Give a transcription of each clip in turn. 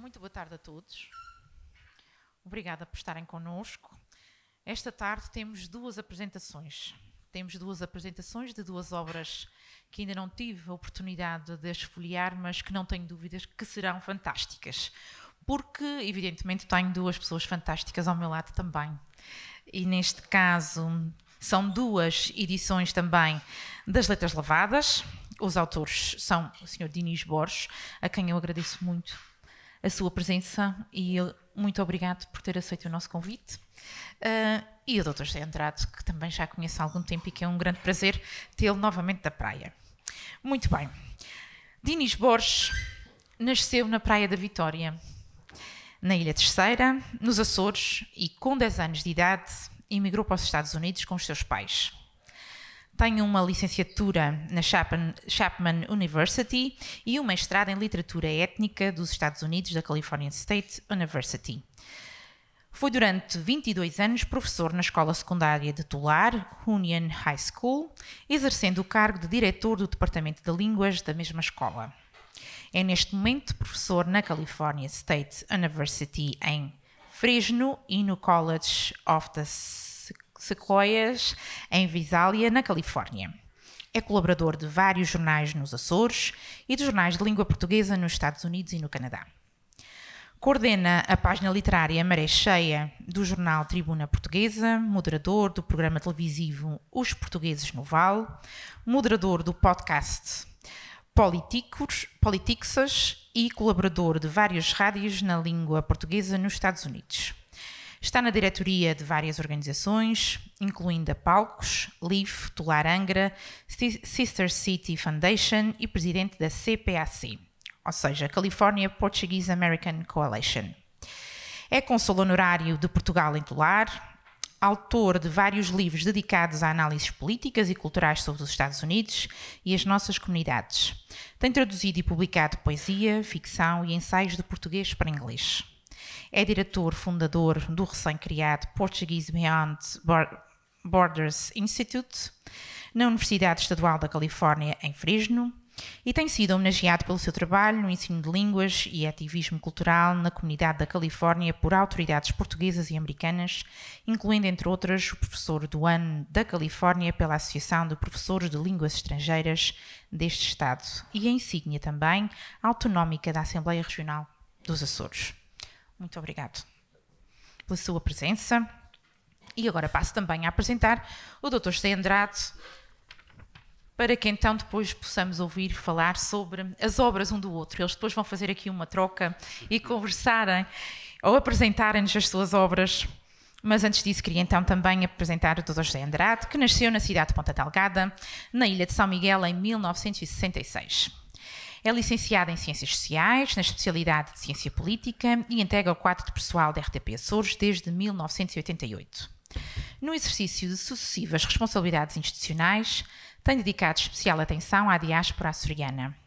Muito boa tarde a todos. Obrigada por estarem connosco. Esta tarde temos duas apresentações. Temos duas apresentações de duas obras que ainda não tive a oportunidade de esfoliar, mas que não tenho dúvidas que serão fantásticas. Porque, evidentemente, tenho duas pessoas fantásticas ao meu lado também. E neste caso são duas edições também das Letras Lavadas. Os autores são o Sr. Dinis Borges, a quem eu agradeço muito a sua presença e muito obrigado por ter aceito o nosso convite. E o Dr. José Andrade, que também já conheço há algum tempo e que é um grande prazer tê-lo novamente da praia. Muito bem. Dinis Borges nasceu na Praia da Vitória, na Ilha Terceira, nos Açores, e com 10 anos de idade emigrou para os Estados Unidos com os seus pais. Tem uma licenciatura na Chapman University e um mestrado em Literatura Étnica dos Estados Unidos da California State University. Foi durante 22 anos professor na escola secundária de Tulare, Union High School, exercendo o cargo de diretor do Departamento de Línguas da mesma escola. É neste momento professor na California State University em Fresno e no College of the Sequoias, em Visalia, na Califórnia. É colaborador de vários jornais nos Açores e de jornais de língua portuguesa nos Estados Unidos e no Canadá. Coordena a página literária Maré Cheia do jornal Tribuna Portuguesa, moderador do programa televisivo Os Portugueses no Vale, moderador do podcast Politicsas e colaborador de várias rádios na língua portuguesa nos Estados Unidos. Está na diretoria de várias organizações, incluindo a Palcos, LIF, Tulare Angra, Sister City Foundation e presidente da CPAC, ou seja, California Portuguese American Coalition. É cônsul honorário de Portugal em Tulare, autor de vários livros dedicados a análises políticas e culturais sobre os Estados Unidos e as nossas comunidades. Tem traduzido e publicado poesia, ficção e ensaios de português para inglês. É diretor fundador do recém-criado Portuguese Beyond Borders Institute, na Universidade Estadual da Califórnia, em Fresno, e tem sido homenageado pelo seu trabalho no ensino de línguas e ativismo cultural na comunidade da Califórnia por autoridades portuguesas e americanas, incluindo, entre outras, o professor do ano da Califórnia pela Associação de Professores de Línguas Estrangeiras deste Estado e a insígnia também autonómica da Assembleia Regional dos Açores. Muito obrigado pela sua presença. E agora passo também a apresentar o Dr. José Andrade, para que então depois possamos ouvir falar sobre as obras um do outro. Eles depois vão fazer aqui uma troca e conversarem ou apresentarem-nos as suas obras. Mas antes disso queria então também apresentar o Dr. José Andrade, que nasceu na cidade de Ponta Delgada, na ilha de São Miguel, em 1966. É licenciado em Ciências Sociais, na especialidade de Ciência Política e integra o quadro de pessoal da RTP Açores desde 1988. No exercício de sucessivas responsabilidades institucionais, tem dedicado especial atenção à diáspora açoriana.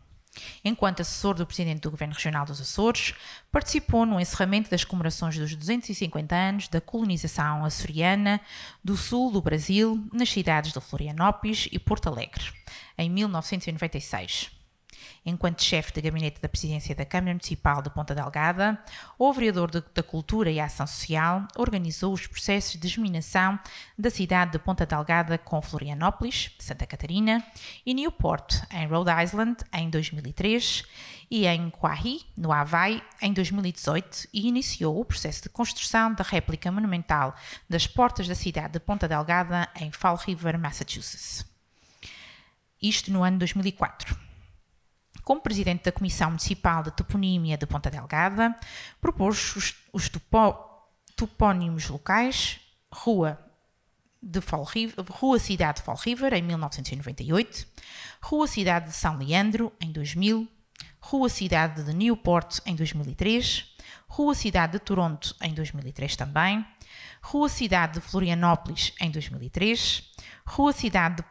Enquanto assessor do Presidente do Governo Regional dos Açores, participou no encerramento das comemorações dos 250 anos da colonização açoriana do sul do Brasil, nas cidades de Florianópolis e Porto Alegre, em 1996. Enquanto chefe de gabinete da presidência da Câmara Municipal de Ponta Delgada, o vereador da Cultura e Ação Social organizou os processos de germinação da cidade de Ponta Delgada com Florianópolis, Santa Catarina, e Newport, em Rhode Island, em 2003, e em Kauai, no Havaí, em 2018, e iniciou o processo de construção da réplica monumental das portas da cidade de Ponta Delgada, em Fall River, Massachusetts. Isto no ano 2004. Como presidente da Comissão Municipal de Toponímia de Ponta Delgada, propôs os topónimos locais, Rua Cidade de Fall River, em 1998, Rua Cidade de São Leandro, em 2000, Rua Cidade de Newport, em 2003, Rua Cidade de Toronto, em 2003 também, Rua Cidade de Florianópolis, em 2003, Rua Cidade de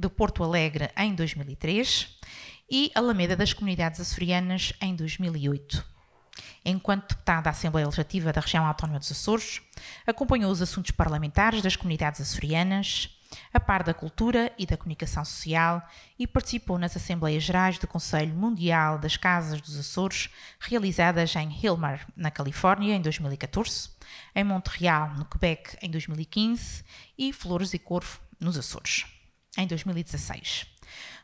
Porto Alegre, em 2003, e Alameda das Comunidades Açorianas, em 2008. Enquanto deputado da Assembleia Legislativa da Região Autónoma dos Açores, acompanhou os assuntos parlamentares das comunidades açorianas, a par da cultura e da comunicação social, e participou nas Assembleias Gerais do Conselho Mundial das Casas dos Açores, realizadas em Hilmar, na Califórnia, em 2014, em Montreal, no Quebec, em 2015 e Flores e Corvo, nos Açores, em 2016.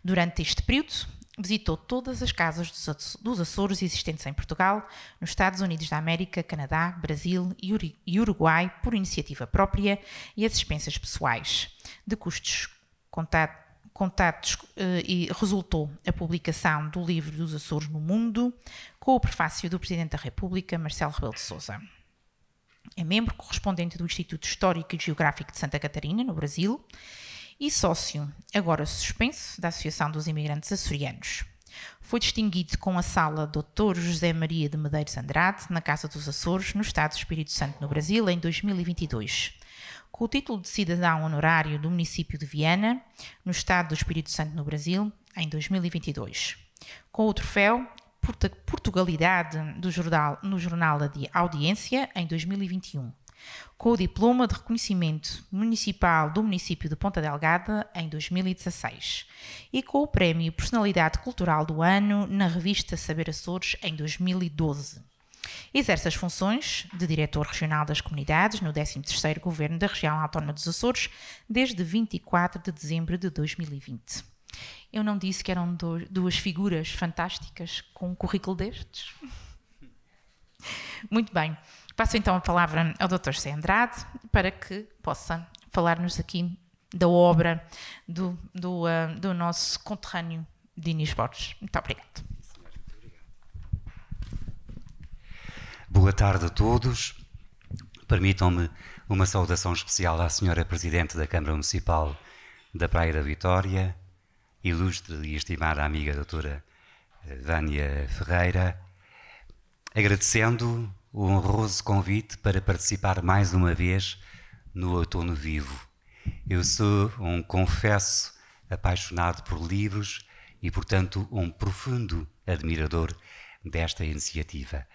Durante este período, visitou todas as casas dos Açores existentes em Portugal, nos Estados Unidos da América, Canadá, Brasil e Uruguai por iniciativa própria e às expensas pessoais, de custos contatos, e resultou a publicação do livro dos Açores no Mundo, com o prefácio do Presidente da República, Marcelo Rebelo de Sousa. É membro correspondente do Instituto Histórico e Geográfico de Santa Catarina, no Brasil, e sócio, agora suspenso, da Associação dos Imigrantes Açorianos. Foi distinguido com a Sala Dr. José Maria de Medeiros Andrade, na Casa dos Açores, no Estado do Espírito Santo, no Brasil, em 2022. Com o título de cidadão honorário do município de Viana, no Estado do Espírito Santo, no Brasil, em 2022. Com o troféu Portugalidade no Jornal da Audiência, em 2021. Com o diploma de reconhecimento municipal do município de Ponta Delgada, em 2016, e com o prémio Personalidade Cultural do Ano na revista Saber Açores, em 2012. Exerce as funções de Diretor Regional das Comunidades no 13º Governo da Região Autónoma dos Açores, desde 24 de dezembro de 2020. Eu não disse que eram duas figuras fantásticas com um currículo destes? Muito bem. Passo então a palavra ao Dr. José Andrade para que possa falar-nos aqui da obra do nosso conterrâneo Dinis Borges. Muito obrigado. Boa tarde a todos. Permitam-me uma saudação especial à Senhora Presidente da Câmara Municipal da Praia da Vitória, ilustre e estimada amiga doutora Vânia Ferreira, agradecendo o honroso convite para participar mais uma vez no Outono Vivo. Eu sou um confesso apaixonado por livros e, portanto, um profundo admirador desta iniciativa.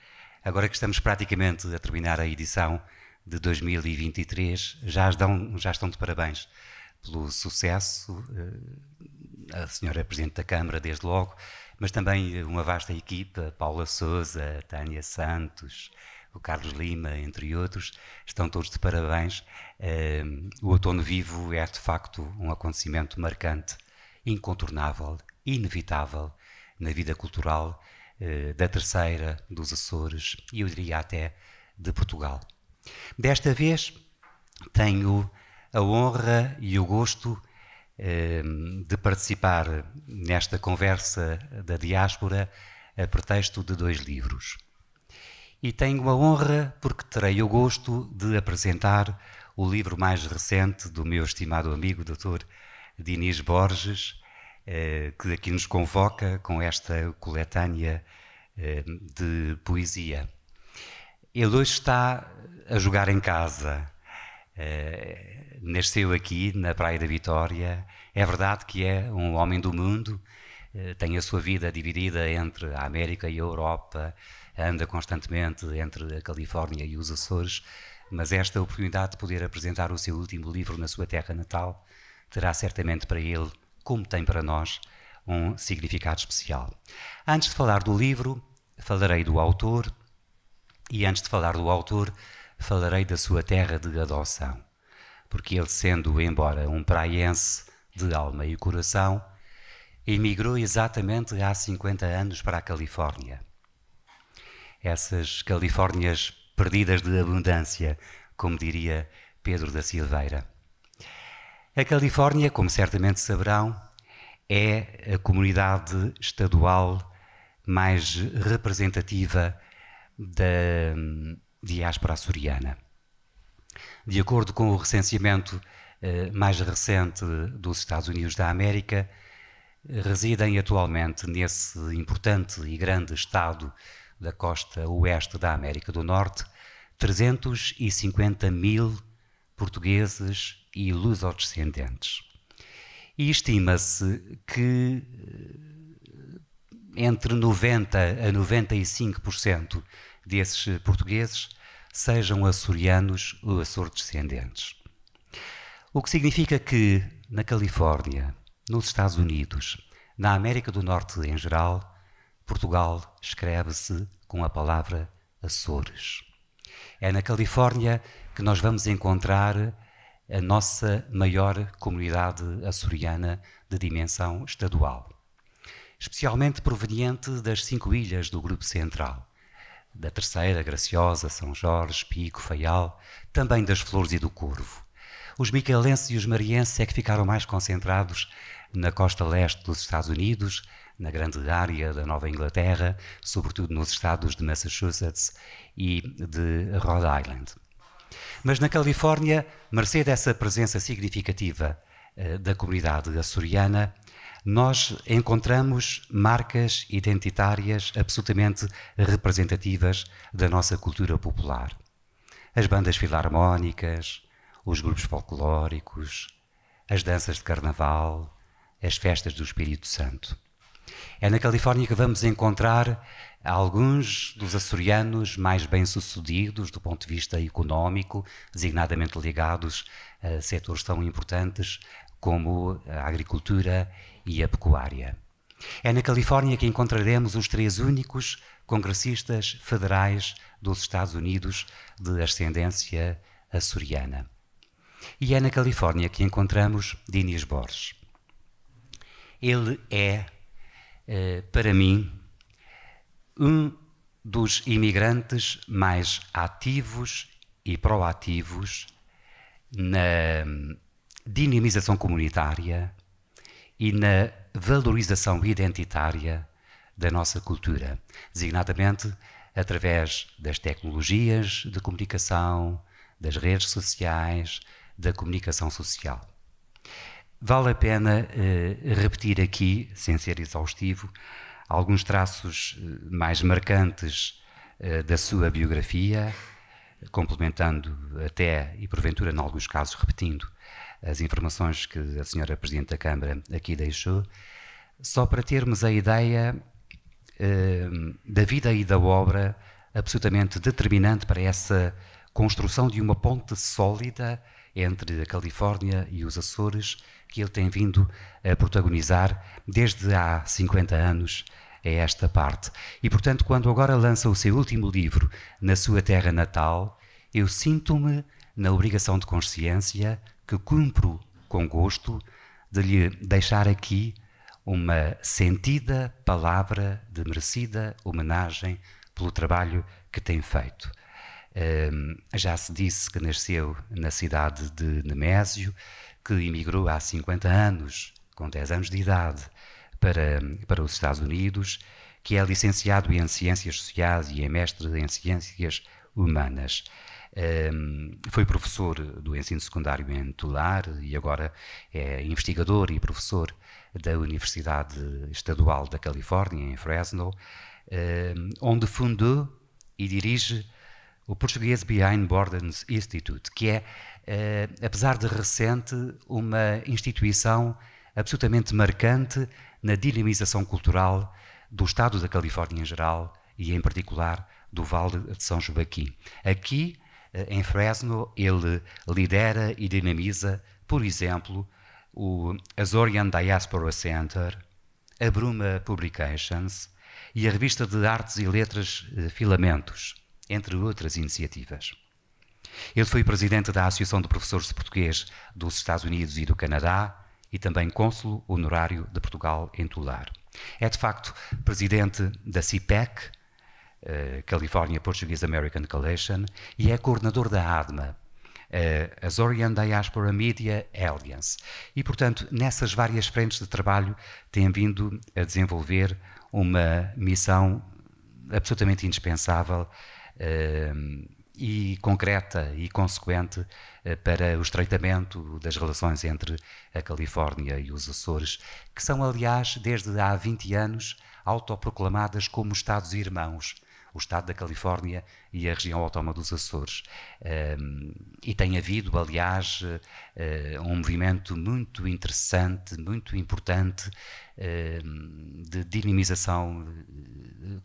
Agora que estamos praticamente a terminar a edição de 2023, já estão de parabéns pelo sucesso, a Senhora Presidente da Câmara, desde logo, mas também uma vasta equipa, Paula Sousa, Tânia Santos, o Carlos Lima, entre outros, estão todos de parabéns. O Outono Vivo é, de facto, um acontecimento marcante, incontornável, inevitável na vida cultural da Terceira, dos Açores e, eu diria, até de Portugal. Desta vez, tenho a honra e o gosto de participar nesta conversa da diáspora a pretexto de 2 livros. E tenho a honra porque terei o gosto de apresentar o livro mais recente do meu estimado amigo Dr. Dinis Borges, que aqui nos convoca com esta coletânea de poesia. Ele hoje está a jogar em casa. Nasceu aqui na Praia da Vitória. É verdade que é um homem do mundo, tem a sua vida dividida entre a América e a Europa, anda constantemente entre a Califórnia e os Açores, mas esta oportunidade de poder apresentar o seu último livro na sua terra natal terá certamente para ele, como tem para nós, um significado especial. Antes de falar do livro, falarei do autor, e antes de falar do autor, falarei da sua terra de adoção, porque ele, sendo, embora um praiense de alma e coração, emigrou exatamente há 50 anos para a Califórnia. Essas Califórnias perdidas de abundância, como diria Pedro da Silveira. A Califórnia, como certamente saberão, é a comunidade estadual mais representativa da diáspora açoriana. De acordo com o recenseamento mais recente dos Estados Unidos da América, residem atualmente nesse importante e grande estado da costa oeste da América do Norte 350 mil portugueses e lusodescendentes. E estima-se que entre 90% a 95% desses portugueses sejam açorianos ou açordescendentes. O que significa que na Califórnia, nos Estados Unidos, na América do Norte em geral, Portugal escreve-se com a palavra Açores. É na Califórnia que nós vamos encontrar a nossa maior comunidade açoriana de dimensão estadual, especialmente proveniente das 5 ilhas do Grupo Central, da Terceira, Graciosa, São Jorge, Pico, Faial, também das Flores e do Corvo. Os micaelenses e os marienses é que ficaram mais concentrados na costa leste dos Estados Unidos, na grande área da Nova Inglaterra, sobretudo nos estados de Massachusetts e de Rhode Island. Mas na Califórnia, mercê dessa presença significativa da comunidade açoriana, nós encontramos marcas identitárias absolutamente representativas da nossa cultura popular. As bandas filarmónicas, os grupos folclóricos, as danças de carnaval, as festas do Espírito Santo. É na Califórnia que vamos encontrar alguns dos açorianos mais bem-sucedidos do ponto de vista económico, designadamente ligados a setores tão importantes como a agricultura e a pecuária. É na Califórnia que encontraremos os 3 únicos congressistas federais dos Estados Unidos de ascendência açoriana. E é na Califórnia que encontramos Dinis Borges. Ele é, para mim, um dos imigrantes mais ativos e proativos na dinamização comunitária e na valorização identitária da nossa cultura, designadamente através das tecnologias de comunicação, das redes sociais, da comunicação social. Vale a pena repetir aqui, sem ser exaustivo, alguns traços mais marcantes da sua biografia, complementando até, e porventura, em alguns casos, repetindo as informações que a senhora Presidente da Câmara aqui deixou, só para termos a ideia da vida e da obra absolutamente determinante para essa construção de uma ponte sólida entre a Califórnia e os Açores, que ele tem vindo a protagonizar desde há 50 anos a esta parte. E, portanto, quando agora lança o seu último livro na sua terra natal, eu sinto-me na obrigação de consciência que cumpro com gosto de lhe deixar aqui uma sentida palavra de merecida homenagem pelo trabalho que tem feito. Já se disse que nasceu na cidade de Nemésio, que emigrou há 50 anos, com 10 anos de idade, para os Estados Unidos, que é licenciado em Ciências Sociais e é mestre em Ciências Humanas. Foi professor do ensino secundário em Tulare e agora é investigador e professor da Universidade Estadual da Califórnia, em Fresno, onde fundou e dirige o Portuguese Behind Borders Institute, que é, apesar de recente, uma instituição absolutamente marcante na dinamização cultural do estado da Califórnia em geral e, em particular, do Vale de São Joaquim. Aqui, em Fresno, ele lidera e dinamiza, por exemplo, o Azorian Diaspora Center, a Bruma Publications e a revista de artes e letras Filamentos, entre outras iniciativas. Ele foi presidente da Associação de Professores de Português dos Estados Unidos e do Canadá e também cônsul honorário de Portugal em Tulare. É, de facto, presidente da CPAC, California Portuguese American Coalition, e é coordenador da ADMA, Azorian Diaspora Media Alliance. E, portanto, nessas várias frentes de trabalho tem vindo a desenvolver uma missão absolutamente indispensável e concreta e consequente para o estreitamento das relações entre a Califórnia e os Açores, que são, aliás, desde há 20 anos, autoproclamadas como Estados-irmãos, o Estado da Califórnia e a região autónoma dos Açores. E tem havido, aliás, um movimento muito interessante, muito importante, de dinamização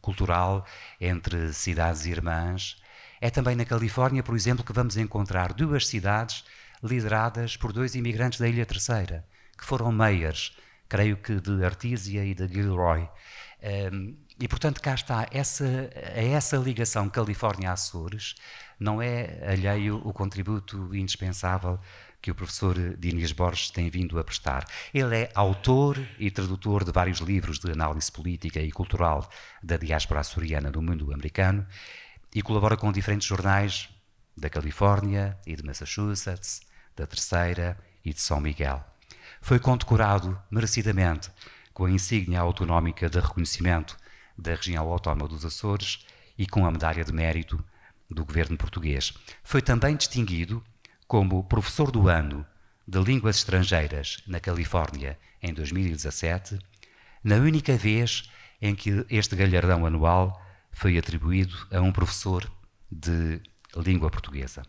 cultural entre cidades irmãs. É também na Califórnia, por exemplo, que vamos encontrar duas cidades lideradas por 2 imigrantes da Ilha Terceira, que foram mayors, creio que de Artesia e de Gilroy. E, portanto, cá está, essa ligação Califórnia-Açores não é alheio o contributo indispensável que o professor Dinis Borges tem vindo a prestar. Ele é autor e tradutor de vários livros de análise política e cultural da diáspora açoriana no mundo americano e colabora com diferentes jornais da Califórnia e de Massachusetts, da Terceira e de São Miguel. Foi condecorado merecidamente com a insígnia autonómica de reconhecimento da região autónoma dos Açores e com a medalha de mérito do governo português. Foi também distinguido como professor do ano de línguas estrangeiras na Califórnia em 2017, na única vez em que este galardão anual foi atribuído a um professor de língua portuguesa.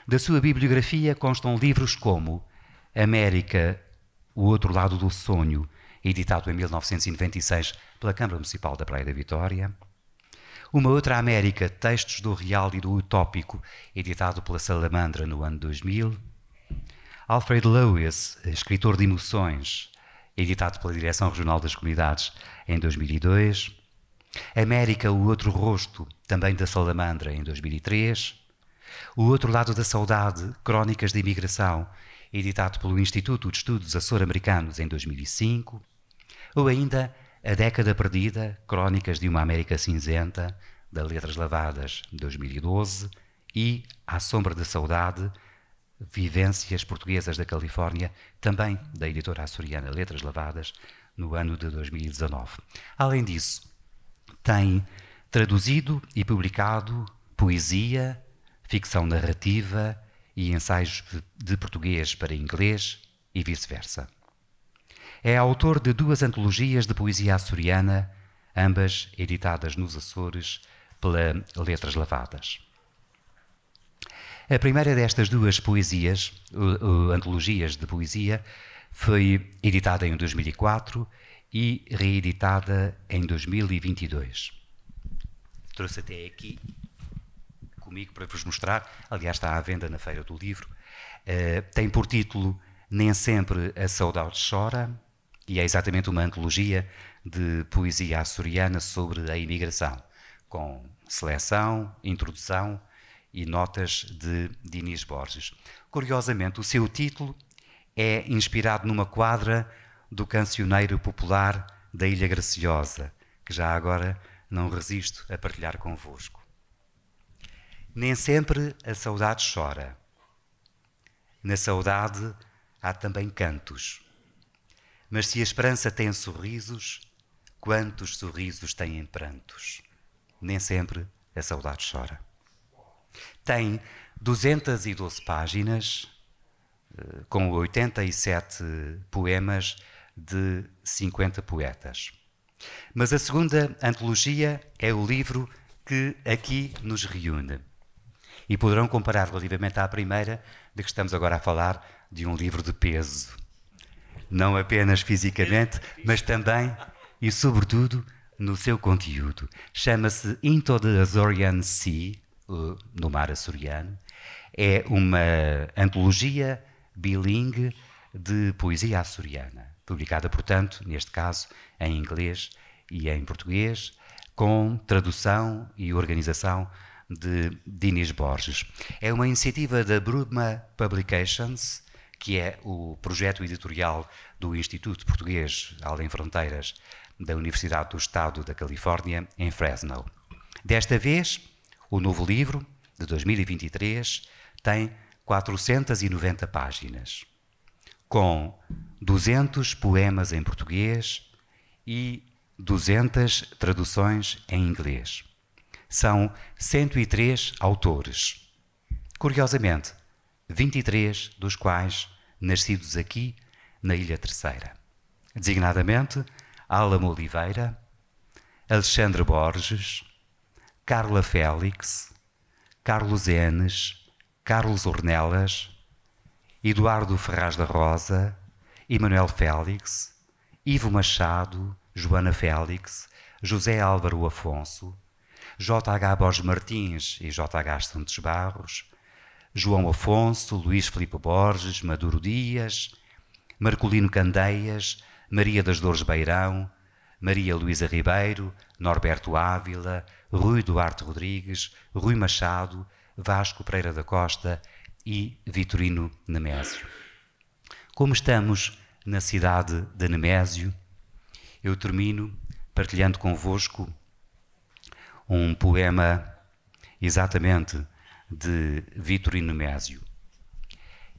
Da sua bibliografia constam livros como América, o Outro Lado do Sonho, editado em 1996 pela Câmara Municipal da Praia da Vitória, Uma Outra América, Textos do Real e do Utópico, editado pela Salamandra no ano 2000, Alfred Lewis, escritor de emoções, editado pela Direção Regional das Comunidades em 2002, América, o Outro Rosto, também da Salamandra em 2003, O Outro Lado da Saudade, Crónicas de Imigração, editado pelo Instituto de Estudos Açor-Americanos em 2005, ou ainda A Década Perdida, Crónicas de uma América Cinzenta, da Letras Lavadas, 2012, e À Sombra da Saudade, Vivências Portuguesas da Califórnia, também da editora açoriana Letras Lavadas, no ano de 2019. Além disso, tem traduzido e publicado poesia, ficção narrativa e ensaios de português para inglês e vice-versa. É autor de 2 antologias de poesia açoriana, ambas editadas nos Açores pela Letras Lavadas. A primeira destas 2 poesias, antologias de poesia, foi editada em 2004 e reeditada em 2022. Trouxe até aqui comigo para vos mostrar, aliás está à venda na Feira do Livro. Tem por título Nem Sempre a Saudade Chora, e é exatamente uma antologia de poesia açoriana sobre a imigração, com seleção, introdução e notas de Dinis Borges. Curiosamente, o seu título é inspirado numa quadra do cancioneiro popular da Ilha Graciosa, que já agora não resisto a partilhar convosco. Nem sempre a saudade chora. Na saudade há também cantos. Mas se a esperança tem sorrisos, quantos sorrisos têm prantos? Nem sempre a saudade chora. Tem 212 páginas, com 87 poemas de 50 poetas. Mas a segunda antologia é o livro que aqui nos reúne. E poderão comparar relativamente à primeira, de que estamos agora a falar, de um livro de peso. Não apenas fisicamente, mas também e sobretudo no seu conteúdo. Chama-se Into the Azorian Sea, no mar açoriano. É uma antologia bilingue de poesia açoriana, publicada, portanto, neste caso, em inglês e em português, com tradução e organização de Dinis Borges. É uma iniciativa da Brudma Publications, que é o projeto editorial do Instituto Português Além Fronteiras da Universidade do Estado da Califórnia, em Fresno. Desta vez, o novo livro, de 2023, tem 490 páginas, com 200 poemas em português e 200 traduções em inglês. São 103 autores. Curiosamente, 23 dos quais nascidos aqui na Ilha Terceira. Designadamente, Álamo Oliveira, Alexandre Borges, Carla Félix, Carlos Enes, Carlos Ornelas, Eduardo Ferraz da Rosa, Emanuel Félix, Ivo Machado, Joana Félix, José Álvaro Afonso, J.H. Borges Martins e J.H. Santos Barros, João Afonso, Luís Filipe Borges, Maduro Dias, Marcolino Candeias, Maria das Dores Beirão, Maria Luísa Ribeiro, Norberto Ávila, Rui Duarte Rodrigues, Rui Machado, Vasco Pereira da Costa e Vitorino Nemésio. Como estamos na cidade de Nemésio, eu termino partilhando convosco um poema exatamente de Vitorino Nemésio.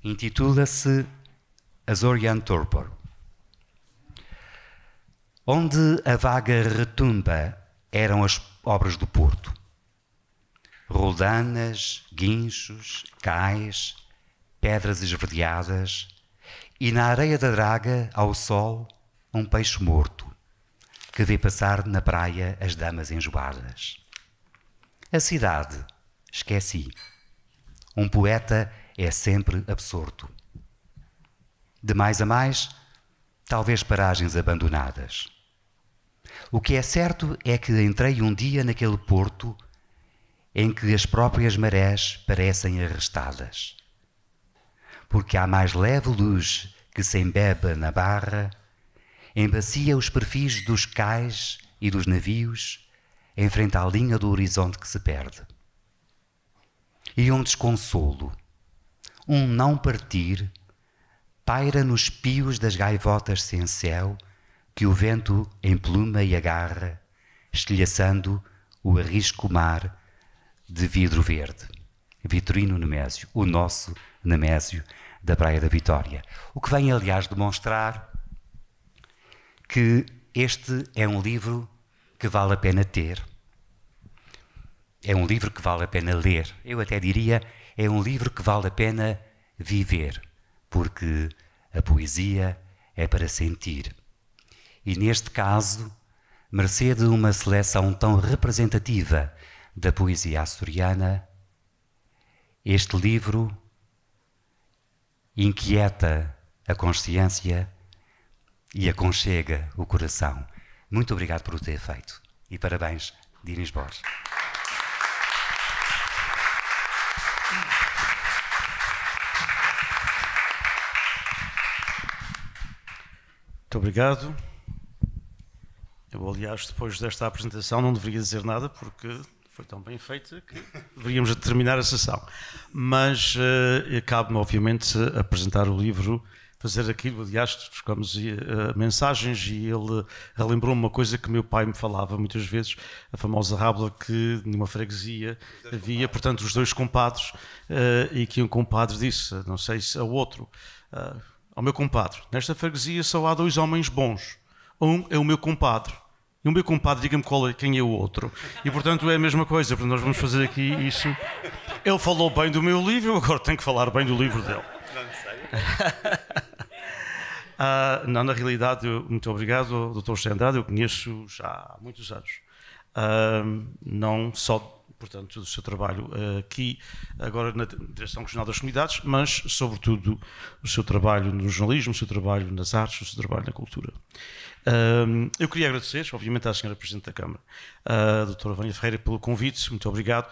Intitula-se Azorian Torpor. Onde a vaga retumba eram as obras do porto. Roldanas, guinchos, cais, pedras esverdeadas, e na areia da draga, ao sol, um peixe morto, que vê passar na praia as damas enjoadas. A cidade, esqueci. Um poeta é sempre absorto. De mais a mais, talvez paragens abandonadas. O que é certo é que entrei um dia naquele porto em que as próprias marés parecem arrestadas. Porque há mais leve luz que se embebe na barra, embacia os perfis dos cais e dos navios em frente à linha do horizonte que se perde. E um desconsolo, um não partir, paira nos pios das gaivotas sem céu que o vento empluma e agarra, estilhaçando o arrisco mar de vidro verde. Vitorino Nemésio, o nosso Nemésio da Praia da Vitória. O que vem, aliás, demonstrar que este é um livro que vale a pena ter. É um livro que vale a pena ler. Eu até diria, é um livro que vale a pena viver, porque a poesia é para sentir. E neste caso, mercê de uma seleção tão representativa da poesia açoriana, este livro inquieta a consciência e aconchega o coração. Muito obrigado por o ter feito. E parabéns, Dinis Borges. Muito obrigado. Eu, aliás, depois desta apresentação não deveria dizer nada, porque foi tão bem feita que deveríamos terminar a sessão. Mas cabe-me, obviamente, apresentar o livro, fazer aquilo. Aliás, trocamos mensagens e ele relembrou-me uma coisa que meu pai me falava muitas vezes, a famosa rábula que numa freguesia havia, portanto, os dois compadres, e que um compadre disse, não sei se ao outro, ao meu compadre, nesta freguesia só há dois homens bons. Um é o meu compadre. E o meu compadre, diga-me quem é o outro. E, portanto, é a mesma coisa. Portanto, nós vamos fazer aqui isso. Ele falou bem do meu livro, agora tenho que falar bem do livro dele. Não sei. Não, na realidade, muito obrigado, Dr. José Andrade. Eu conheço já há muitos anos. Não só, portanto, do seu trabalho aqui, agora na Direção Regional das Comunidades, mas, sobretudo, o seu trabalho no jornalismo, o seu trabalho nas artes, o seu trabalho na cultura. Eu queria agradecer, obviamente, à Sra. Presidente da Câmara, a Dra. Vânia Ferreira, pelo convite. Muito obrigado.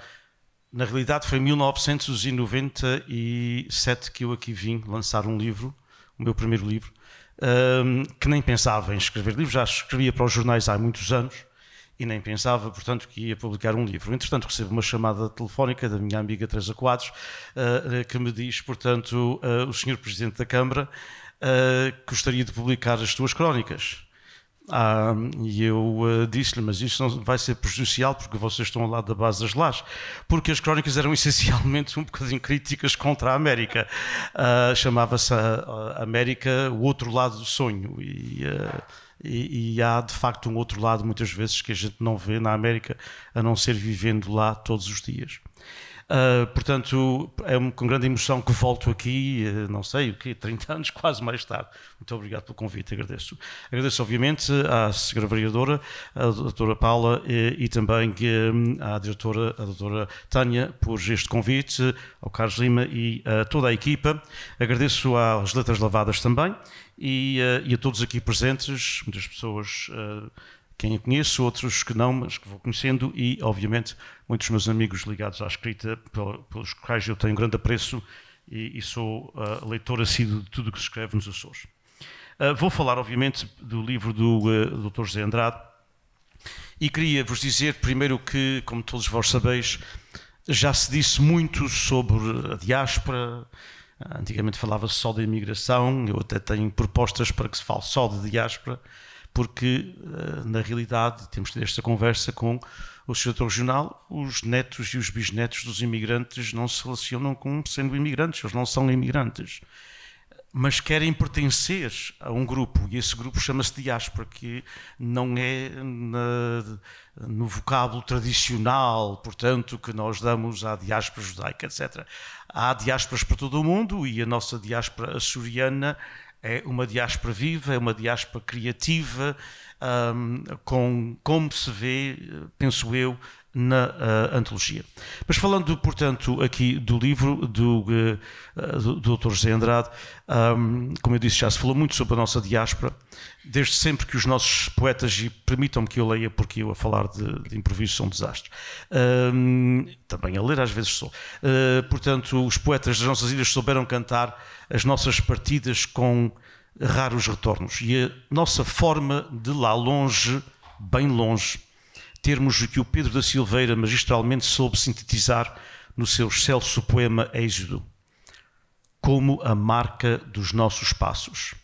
Na realidade, foi em 1997 que eu aqui vim lançar um livro, o meu primeiro livro, que nem pensava em escrever livros, já escrevia para os jornais há muitos anos e nem pensava, portanto, que ia publicar um livro. Entretanto, recebo uma chamada telefónica da minha amiga Teresa Quadros, que me diz, portanto, o Sr. Presidente da Câmara gostaria de publicar as tuas crónicas. E eu disse-lhe, mas isso não vai ser prejudicial porque vocês estão ao lado da base das lajes, porque as crónicas eram essencialmente um bocadinho críticas contra a América. Chamava-se a América o outro lado do sonho e há de facto um outro lado muitas vezes que a gente não vê na América, a não ser vivendo lá todos os dias. Portanto, é com grande emoção que volto aqui, não sei o quê, 30 anos, quase mais tarde. Muito obrigado pelo convite, agradeço. Agradeço, obviamente, à Sra. Vereadora, à Dra. Paula e também à diretora, a Dra. Tânia, por este convite, ao Carlos Lima e a toda a equipa. Agradeço às Letras Lavadas também e a todos aqui presentes, muitas pessoas quem eu conheço, outros que não, mas que vou conhecendo, e obviamente muitos meus amigos ligados à escrita, pelos quais eu tenho grande apreço e sou leitor assíduo de tudo o que se escreve nos Açores. Vou falar obviamente do livro do Dr. José Andrade, e queria vos dizer primeiro que, como todos vós sabeis, já se disse muito sobre a diáspora. Antigamente falava-se só da imigração, eu até tenho propostas para que se fale só de diáspora, porque na realidade temos tido esta conversa com o Sr. Regional, os netos e os bisnetos dos imigrantes não se relacionam com sendo imigrantes, eles não são imigrantes, mas querem pertencer a um grupo, e esse grupo chama-se diáspora, que não é no vocábulo tradicional, portanto, que nós damos à diáspora judaica, etc. Há diásporas para todo o mundo, e a nossa diáspora açoriana é uma diáspora viva, é uma diáspora criativa, como se vê, penso eu, na antologia. Mas falando, portanto, aqui do livro do Dr. José Andrade, como eu disse, já se falou muito sobre a nossa diáspora, desde sempre que os nossos poetas, e permitam-me que eu leia, porque eu a falar de improviso sou um desastre, também a ler às vezes sou, portanto, os poetas das nossas ilhas souberam cantar as nossas partidas com raros retornos, e a nossa forma de lá longe, bem longe, termos o que o Pedro da Silveira magistralmente soube sintetizar no seu excelso poema Êxodo, como a marca dos nossos passos,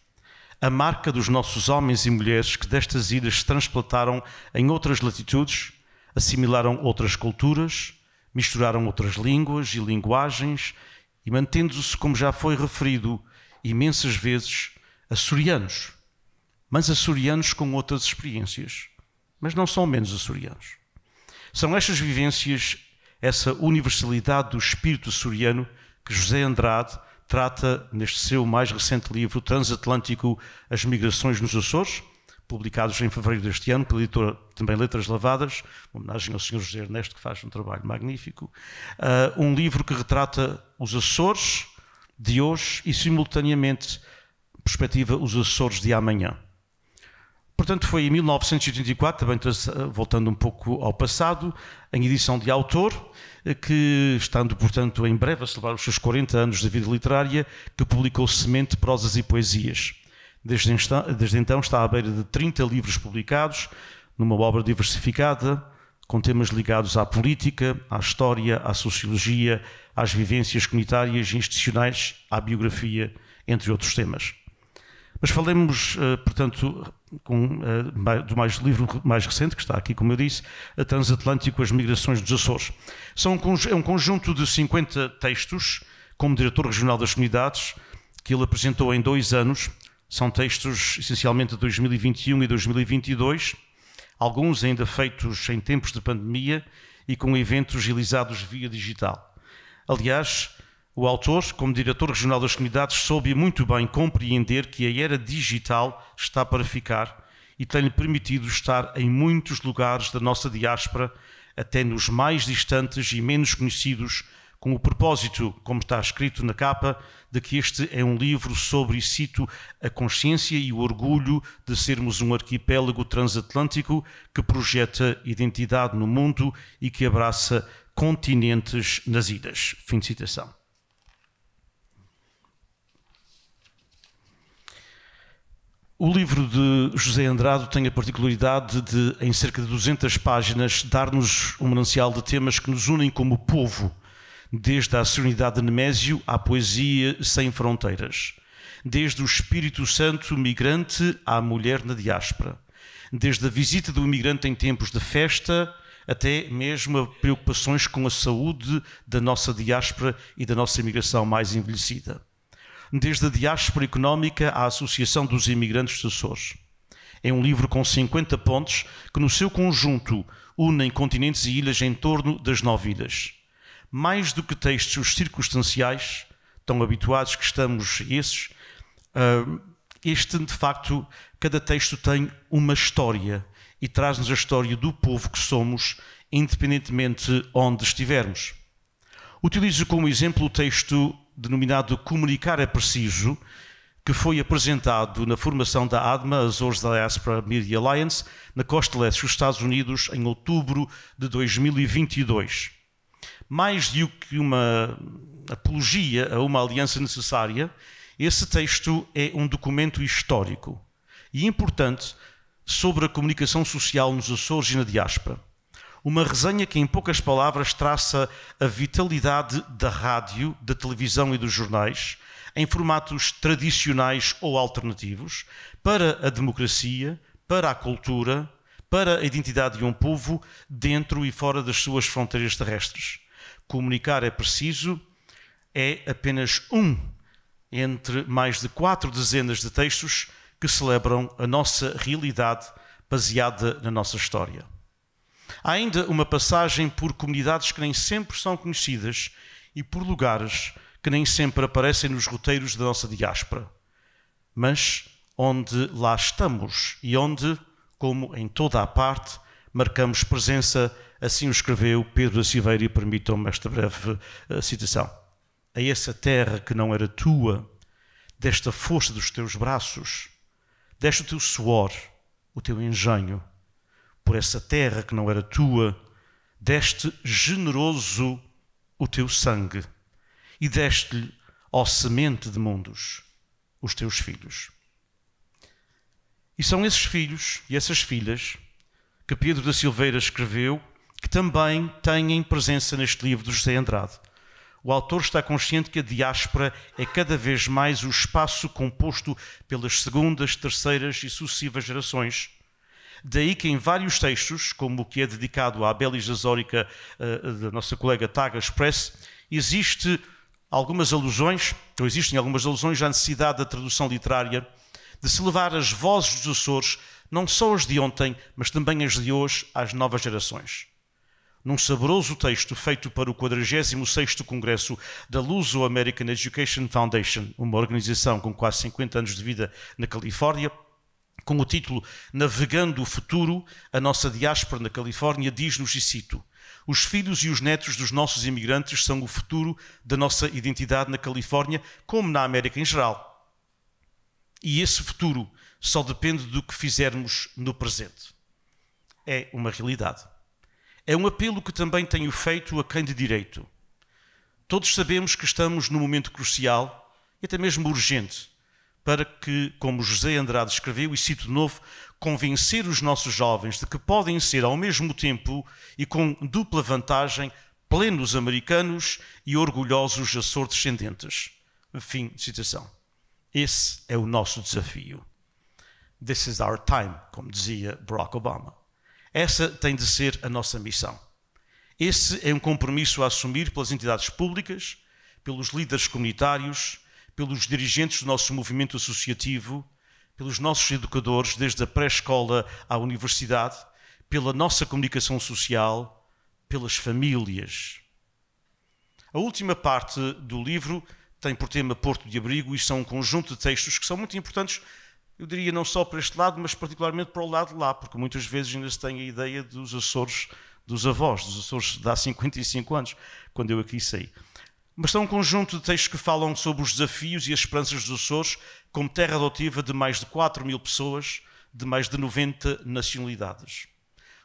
a marca dos nossos homens e mulheres que destas ilhas se transplantaram em outras latitudes, assimilaram outras culturas, misturaram outras línguas e linguagens e, mantendo-se, como já foi referido imensas vezes, açorianos, mas açorianos com outras experiências, mas não são menos açorianos. São estas vivências, essa universalidade do espírito açoriano que José Andrade trata neste seu mais recente livro Transatlântico, As Migrações nos Açores, publicados em fevereiro deste ano pela editora também Letras Lavadas, uma homenagem ao Sr. José Ernesto, que faz um trabalho magnífico. Um livro que retrata os Açores de hoje e, simultaneamente, perspectiva os Açores de amanhã. Portanto, foi em 1984, também voltando um pouco ao passado, em edição de autor, que, estando, portanto, em breve a celebrar os seus 40 anos de vida literária, que publicou Semente, Prosas e Poesias. Desde então está à beira de 30 livros publicados, numa obra diversificada, com temas ligados à política, à história, à sociologia, às vivências comunitárias e institucionais, à biografia, entre outros temas. Mas falemos, portanto, do livro mais recente, que está aqui, como eu disse, a Transatlântico, As Migrações dos Açores. É um conjunto de 50 textos, como diretor regional das comunidades, que ele apresentou em 2 anos. São textos, essencialmente, de 2021 e 2022, alguns ainda feitos em tempos de pandemia e com eventos realizados via digital. Aliás, o autor, como diretor regional das comunidades, soube muito bem compreender que a era digital está para ficar e tem-lhe permitido estar em muitos lugares da nossa diáspora, até nos mais distantes e menos conhecidos, com o propósito, como está escrito na capa, de que este é um livro sobre, e cito, a consciência e o orgulho de sermos um arquipélago transatlântico que projeta identidade no mundo e que abraça continentes nas ilhas. Fim de citação. O livro de José Andrade tem a particularidade de, em cerca de 200 páginas, dar-nos um manancial de temas que nos unem como povo, desde a serenidade de Nemésio à poesia sem fronteiras, desde o Espírito Santo migrante à mulher na diáspora, desde a visita do imigrante em tempos de festa até mesmo a preocupações com a saúde da nossa diáspora e da nossa imigração mais envelhecida. Desde a diáspora económica à Associação dos Imigrantes dos Açores. É um livro com 50 pontos que, no seu conjunto, unem continentes e ilhas em torno das 9 ilhas. Mais do que textos circunstanciais, tão habituados que estamos esses, de facto, cada texto tem uma história e traz-nos a história do povo que somos, independentemente onde estivermos. Utilizo como exemplo o texto denominado Comunicar é Preciso, que foi apresentado na formação da ADMA, Azores Diaspora Media Alliance, na costa leste dos Estados Unidos, em outubro de 2022. Mais do que uma apologia a uma aliança necessária, esse texto é um documento histórico e importante sobre a comunicação social nos Açores e na diáspora. Uma resenha que, em poucas palavras, traça a vitalidade da rádio, da televisão e dos jornais, em formatos tradicionais ou alternativos, para a democracia, para a cultura, para a identidade de um povo, dentro e fora das suas fronteiras terrestres. Comunicar é preciso, é apenas um entre mais de 4 dezenas de textos que celebram a nossa realidade baseada na nossa história. Há ainda uma passagem por comunidades que nem sempre são conhecidas e por lugares que nem sempre aparecem nos roteiros da nossa diáspora, mas onde lá estamos e onde, como em toda a parte, marcamos presença, assim o escreveu Pedro da Silveira, e permitam-me esta breve citação. A essa terra que não era tua, desta força dos teus braços, deste o teu suor, o teu engenho, por essa terra que não era tua, deste generoso o teu sangue e deste-lhe, ó semente de mundos, os teus filhos. E são esses filhos e essas filhas que Pedro da Silveira escreveu, que também têm presença neste livro de José Andrade. O autor está consciente que a diáspora é cada vez mais o espaço composto pelas segundas, terceiras e sucessivas gerações. Daí que em vários textos, como o que é dedicado à Belis Azórica da nossa colega Taga Express, existem algumas alusões à necessidade da tradução literária, de se levar as vozes dos Açores, não só as de ontem, mas também as de hoje, às novas gerações. Num saboroso texto feito para o 46º Congresso da Luso-American Education Foundation, uma organização com quase 50 anos de vida na Califórnia, com o título Navegando o Futuro, a nossa diáspora na Califórnia diz-nos, e cito, os filhos e os netos dos nossos imigrantes são o futuro da nossa identidade na Califórnia, como na América em geral. E esse futuro só depende do que fizermos no presente. É uma realidade. É um apelo que também tenho feito a quem de direito. Todos sabemos que estamos num momento crucial e até mesmo urgente para que, como José Andrade escreveu, e cito de novo, convencer os nossos jovens de que podem ser ao mesmo tempo e com dupla vantagem plenos americanos e orgulhosos Açores-descendentes. Fim de citação. Esse é o nosso desafio. This is our time, como dizia Barack Obama. Essa tem de ser a nossa missão. Esse é um compromisso a assumir pelas entidades públicas, pelos líderes comunitários, pelos dirigentes do nosso movimento associativo, pelos nossos educadores, desde a pré-escola à universidade, pela nossa comunicação social, pelas famílias. A última parte do livro tem por tema Porto de Abrigo e são um conjunto de textos que são muito importantes, eu diria não só para este lado, mas particularmente para o lado de lá, porque muitas vezes ainda se tem a ideia dos Açores, dos avós, dos Açores de há 55 anos, quando eu aqui saí. Mas são um conjunto de textos que falam sobre os desafios e as esperanças dos Açores como terra adotiva de mais de 4.000 pessoas, de mais de 90 nacionalidades.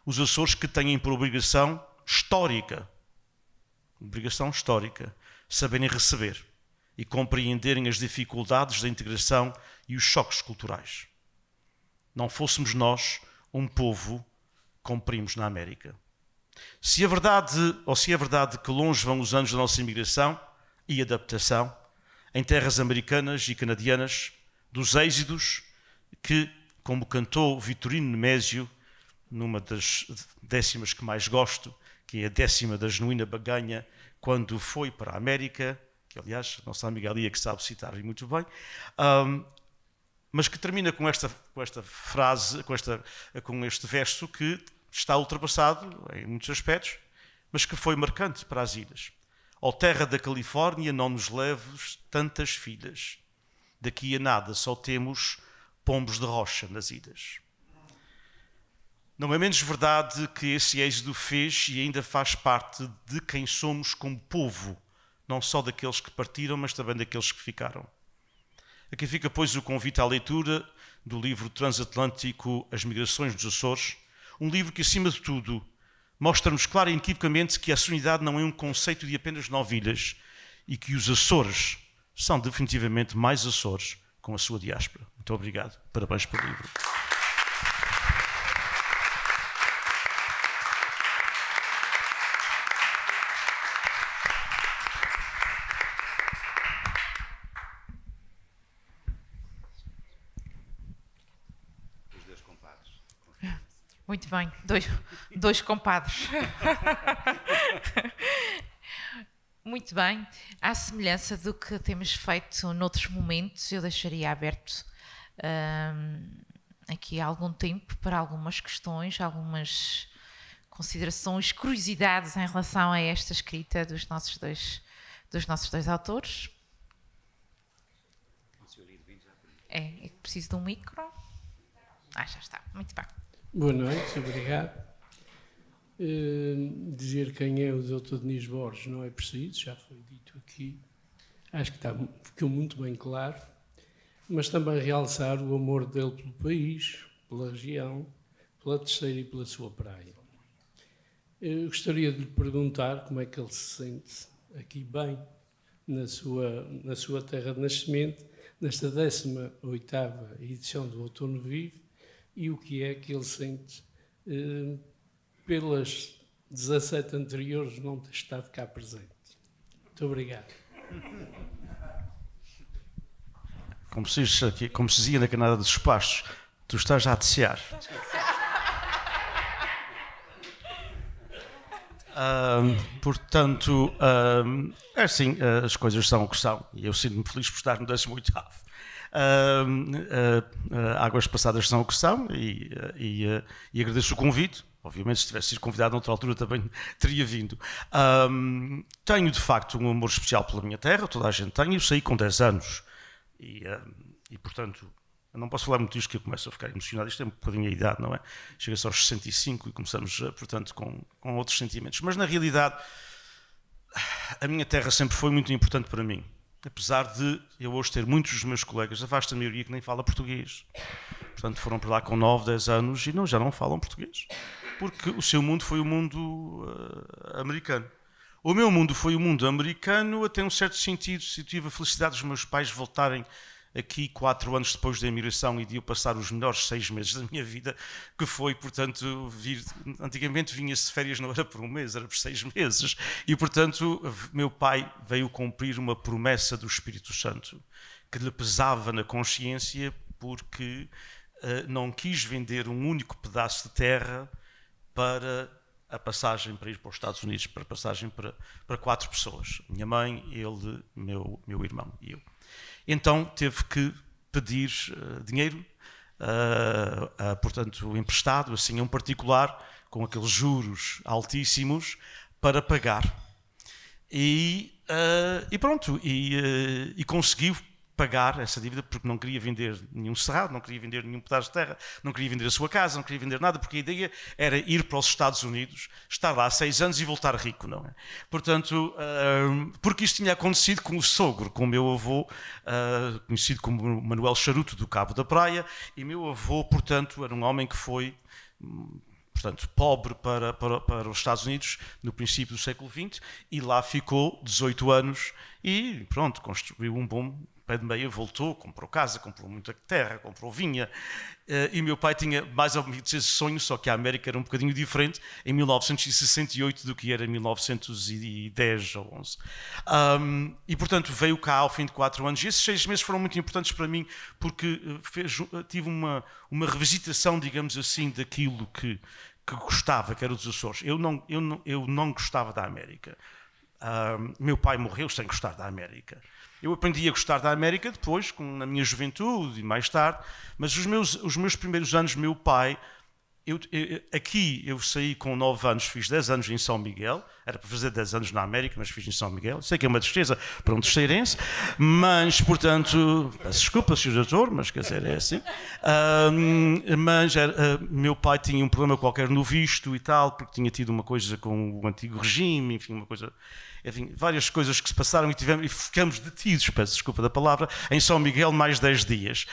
Os Açores que têm por obrigação histórica, saberem receber e compreenderem as dificuldades da integração e os choques culturais. Não fôssemos nós um povo como primos na América. Se é verdade que longe vão os anos da nossa imigração e adaptação em terras americanas e canadianas, dos êxitos que, como cantou Vitorino Nemésio, numa das décimas que mais gosto, que é a 10ª da Genuína Baganha, quando foi para a América, que aliás a nossa amiga Alia que sabe citar e muito bem, mas que termina com esta frase, com este verso que está ultrapassado em muitos aspectos, mas que foi marcante para as ilhas. Ó terra da Califórnia, não nos leves tantas filhas. Daqui a nada só temos pombos de rocha nas ilhas. Não é menos verdade que esse êxodo fez e ainda faz parte de quem somos como povo, não só daqueles que partiram, mas também daqueles que ficaram. Aqui fica, pois, o convite à leitura do livro transatlântico As Migrações dos Açores, um livro que, acima de tudo, mostra-nos claro e inequivocamente que a unidade não é um conceito de apenas 9 ilhas e que os Açores são definitivamente mais Açores com a sua diáspora. Muito obrigado. Parabéns pelo livro. Muito bem, dois compadres. Muito bem. À semelhança do que temos feito noutros momentos, eu deixaria aberto aqui algum tempo para algumas questões, algumas considerações, curiosidades em relação a esta escrita dos nossos dois autores. É que preciso de um micro. Já está. Muito bem. Boa noite, obrigado. Dizer quem é o Dr. Denis Borges não é preciso, já foi dito aqui. Acho que ficou muito bem claro. Mas também realçar o amor dele pelo país, pela região, pela Terceira e pela sua praia. Eu gostaria de lhe perguntar como é que ele se sente aqui bem, na sua terra de nascimento, nesta 18ª edição do Outono Vivo, e o que é que ele sente pelas 17 anteriores não ter estado cá presente. Muito obrigado. Como se dizia na Canada dos Pastos, tu estás a atecear. Portanto, é assim, as coisas são o que são, e eu sinto-me feliz por estar no 18º. Águas passadas são o que são e agradeço o convite. Obviamente, se tivesse sido convidado noutra altura também teria vindo. Tenho de facto um amor especial pela minha terra, toda a gente tem. Eu saí com 10 anos e portanto, eu não posso falar muito disto que eu começo a ficar emocionado. Isto é um bocadinho a idade, não é? Chega-se aos 65 e começamos, portanto, com outros sentimentos. Mas na realidade, a minha terra sempre foi muito importante para mim. Apesar de eu hoje ter muitos dos meus colegas, a vasta maioria que nem fala português. Portanto, foram para lá com 9, 10 anos e já não falam português. Porque o seu mundo foi o mundo americano. O meu mundo foi o mundo americano até um certo sentido. Eu tive a felicidade dos meus pais voltarem aqui 4 anos depois da imigração e de eu passar os melhores 6 meses da minha vida, que foi, portanto, antigamente vinha-se de férias não era por um mês, era por 6 meses, e, portanto, meu pai veio cumprir uma promessa do Espírito Santo, que lhe pesava na consciência porque não quis vender um único pedaço de terra para a passagem para ir para os Estados Unidos, para a passagem para 4 pessoas, minha mãe, ele, meu irmão e eu. Então teve que pedir dinheiro, portanto, emprestado, assim, a um particular, com aqueles juros altíssimos, para pagar. E pronto, e conseguiu pagar essa dívida porque não queria vender nenhum cerrado, não queria vender nenhum pedaço de terra, não queria vender a sua casa, não queria vender nada, porque a ideia era ir para os Estados Unidos, estar lá 6 anos e voltar rico, não é? Portanto, porque isto tinha acontecido com o sogro, com o meu avô, conhecido como Manuel Charuto do Cabo da Praia, e meu avô, portanto, era um homem que foi, portanto, pobre para os Estados Unidos no princípio do século XX, e lá ficou 18 anos e pronto, construiu um bom pé de meia, voltou, comprou casa, comprou muita terra, comprou vinha, e meu pai tinha mais ou menos esse sonho, só que a América era um bocadinho diferente em 1968 do que era em 1910 ou 11. E portanto veio cá ao fim de 4 anos, e esses 6 meses foram muito importantes para mim, porque tive uma revisitação, digamos assim, daquilo que gostava, que era dos Açores. Eu não gostava da América. Meu pai morreu sem gostar da América. Eu aprendi a gostar da América depois, na minha juventude e mais tarde, mas os meus primeiros anos, meu pai, aqui eu saí com 9 anos, fiz 10 anos em São Miguel, era para fazer 10 anos na América, mas fiz em São Miguel. Sei que é uma tristeza para um terceirense, mas, portanto, peço desculpa, Sr. Doutor, mas quer dizer, é assim. Mas meu pai tinha um problema qualquer no visto e tal, porque tinha tido uma coisa com o antigo regime, enfim, uma coisa... Enfim, várias coisas que se passaram e ficamos detidos, peço desculpa da palavra, em São Miguel mais 10 dias.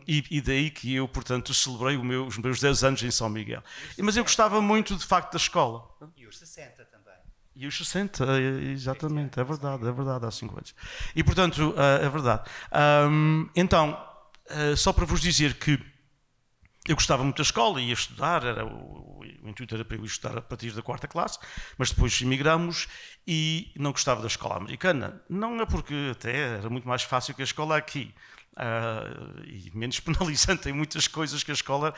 E daí que eu, portanto, celebrei os meus 10 anos em São Miguel. Mas eu gostava muito, de facto, da escola. E os 60 também. E os 60, exatamente, é verdade, há 5 anos. E, portanto, é verdade. Então, só para vos dizer que eu gostava muito da escola, ia estudar, o intuito era para eu estudar a partir da 4ª classe, mas depois emigramos e não gostava da escola americana. Não é porque até era muito mais fácil que a escola aqui, e menos penalizante em muitas coisas que a escola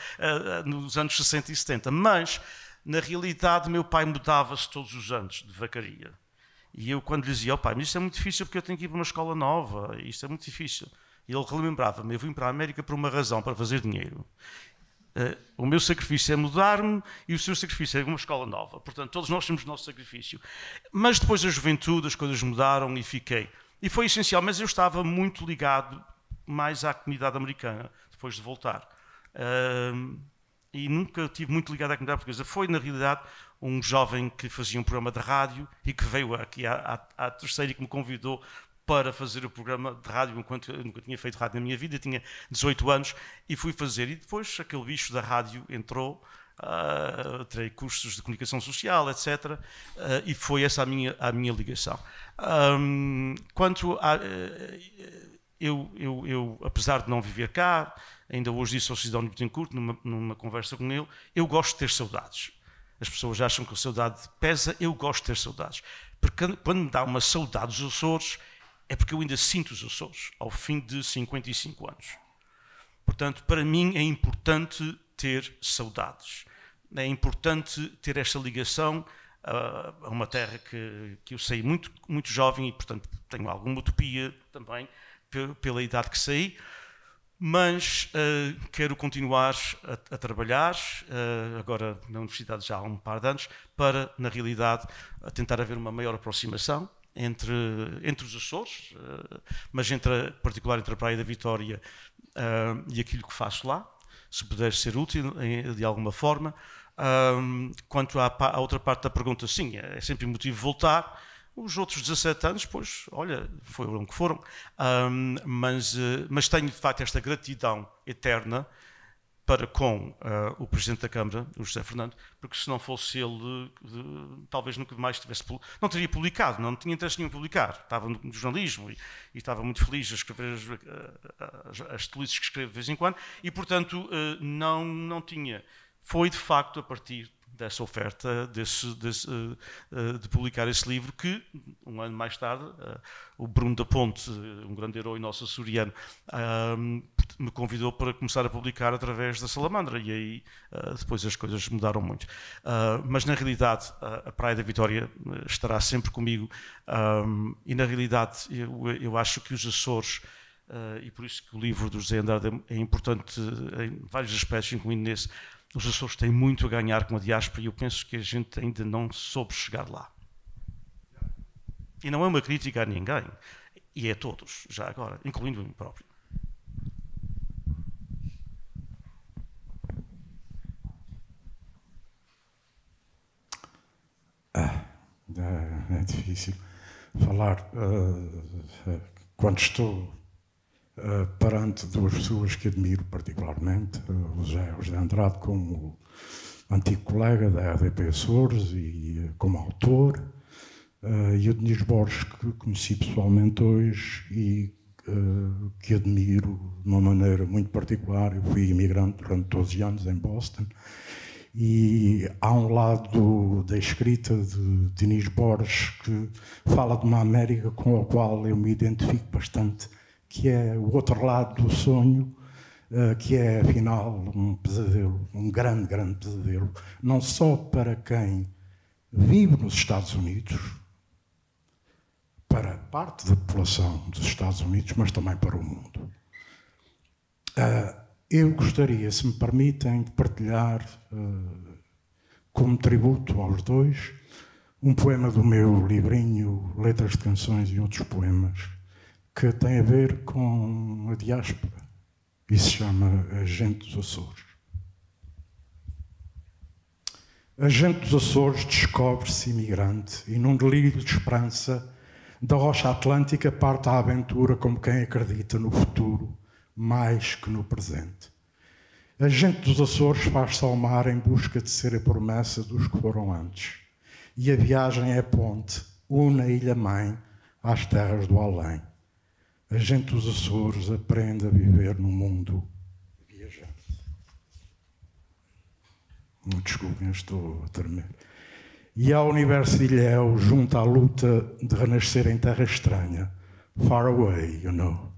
nos anos 60 e 70, mas na realidade meu pai mudava-se todos os anos de vacaria. E eu quando lhe dizia, pai, mas isto é muito difícil porque eu tenho que ir para uma escola nova, isto é muito difícil. E ele relembrava-me, eu vim para a América por uma razão, para fazer dinheiro. O meu sacrifício é mudar-me e o seu sacrifício é uma escola nova. Portanto, todos nós temos o nosso sacrifício. Mas depois da juventude as coisas mudaram e fiquei. E foi essencial, mas eu estava muito ligado mais à comunidade americana, depois de voltar. E nunca estive muito ligado à comunidade portuguesa. Foi, na realidade, um jovem que fazia um programa de rádio e que veio aqui à terceira e que me convidou para fazer o programa de rádio, enquanto eu nunca tinha feito rádio na minha vida, eu tinha 18 anos e fui fazer. E depois aquele bicho da rádio entrou, terei cursos de comunicação social, etc. E foi essa a minha ligação. Quanto a... Eu, apesar de não viver cá, ainda hoje disse ao Sidónio Betancourt, numa conversa com ele, eu gosto de ter saudades. As pessoas acham que a saudade pesa, eu gosto de ter saudades. Porque quando me dá uma saudade dos Açores, é porque eu ainda sinto os Açores, ao fim de 55 anos. Portanto, para mim é importante ter saudades. É importante ter esta ligação a uma terra que eu saí muito, muito jovem e, portanto, tenho alguma utopia também pela idade que saí, mas quero continuar a trabalhar, agora na universidade já há um par de anos, para, na realidade, tentar haver uma maior aproximação entre os Açores, mas em particular entre a Praia da Vitória e aquilo que faço lá, se puder ser útil de alguma forma. Quanto à outra parte da pergunta, sim, é sempre motivo de voltar. Os outros 17 anos, pois, olha, foram o que foram, mas tenho de facto esta gratidão eterna para com o Presidente da Câmara, o José Fernando, porque se não fosse ele, talvez nunca mais tivesse... Não teria publicado, não tinha interesse nenhum em publicar. Estava no jornalismo e estava muito feliz a escrever as tolices que escrevo de vez em quando e, portanto, não tinha. Foi, de facto, a partir dessa oferta, de publicar esse livro, que, um ano mais tarde, o Bruno da Ponte, um grande herói nosso açoriano, me convidou para começar a publicar através da Salamandra, e aí depois as coisas mudaram muito. Mas, na realidade, a Praia da Vitória estará sempre comigo, e, na realidade, eu acho que os Açores, e por isso que o livro do José Andrade é importante em vários aspectos, incluindo nesse, os Açores têm muito a ganhar com a diáspora e eu penso que a gente ainda não soube chegar lá. E não é uma crítica a ninguém, e é a todos, já agora, incluindo a mim próprio. É difícil falar quando estou perante duas pessoas que admiro particularmente, o José Andrade como antigo colega da RDP Açores e como autor, e o Denis Borges, que conheci pessoalmente hoje e que admiro de uma maneira muito particular. Eu fui imigrante durante 12 anos em Boston e há um lado da escrita de Denis Borges que fala de uma América com a qual eu me identifico bastante, que é o outro lado do sonho, que é, afinal, um pesadelo, um grande, grande pesadelo, não só para quem vive nos Estados Unidos, para parte da população dos Estados Unidos, mas também para o mundo. Eu gostaria, se me permitem, de partilhar, como tributo aos dois, um poema do meu livrinho Letras de Canções e Outros Poemas, que tem a ver com a diáspora e se chama A Gente dos Açores. A gente dos Açores descobre-se imigrante e num delírio de esperança da rocha atlântica parte à aventura como quem acredita no futuro mais que no presente. A gente dos Açores faz-se ao mar em busca de ser a promessa dos que foram antes. E a viagem é ponte, une a ilha-mãe às terras do além. A gente dos Açores aprende a viver no mundo viajante. Desculpem, estou a tremer. E ao universo de Ilhéu, junto à luta de renascer em terra estranha, far away, you know.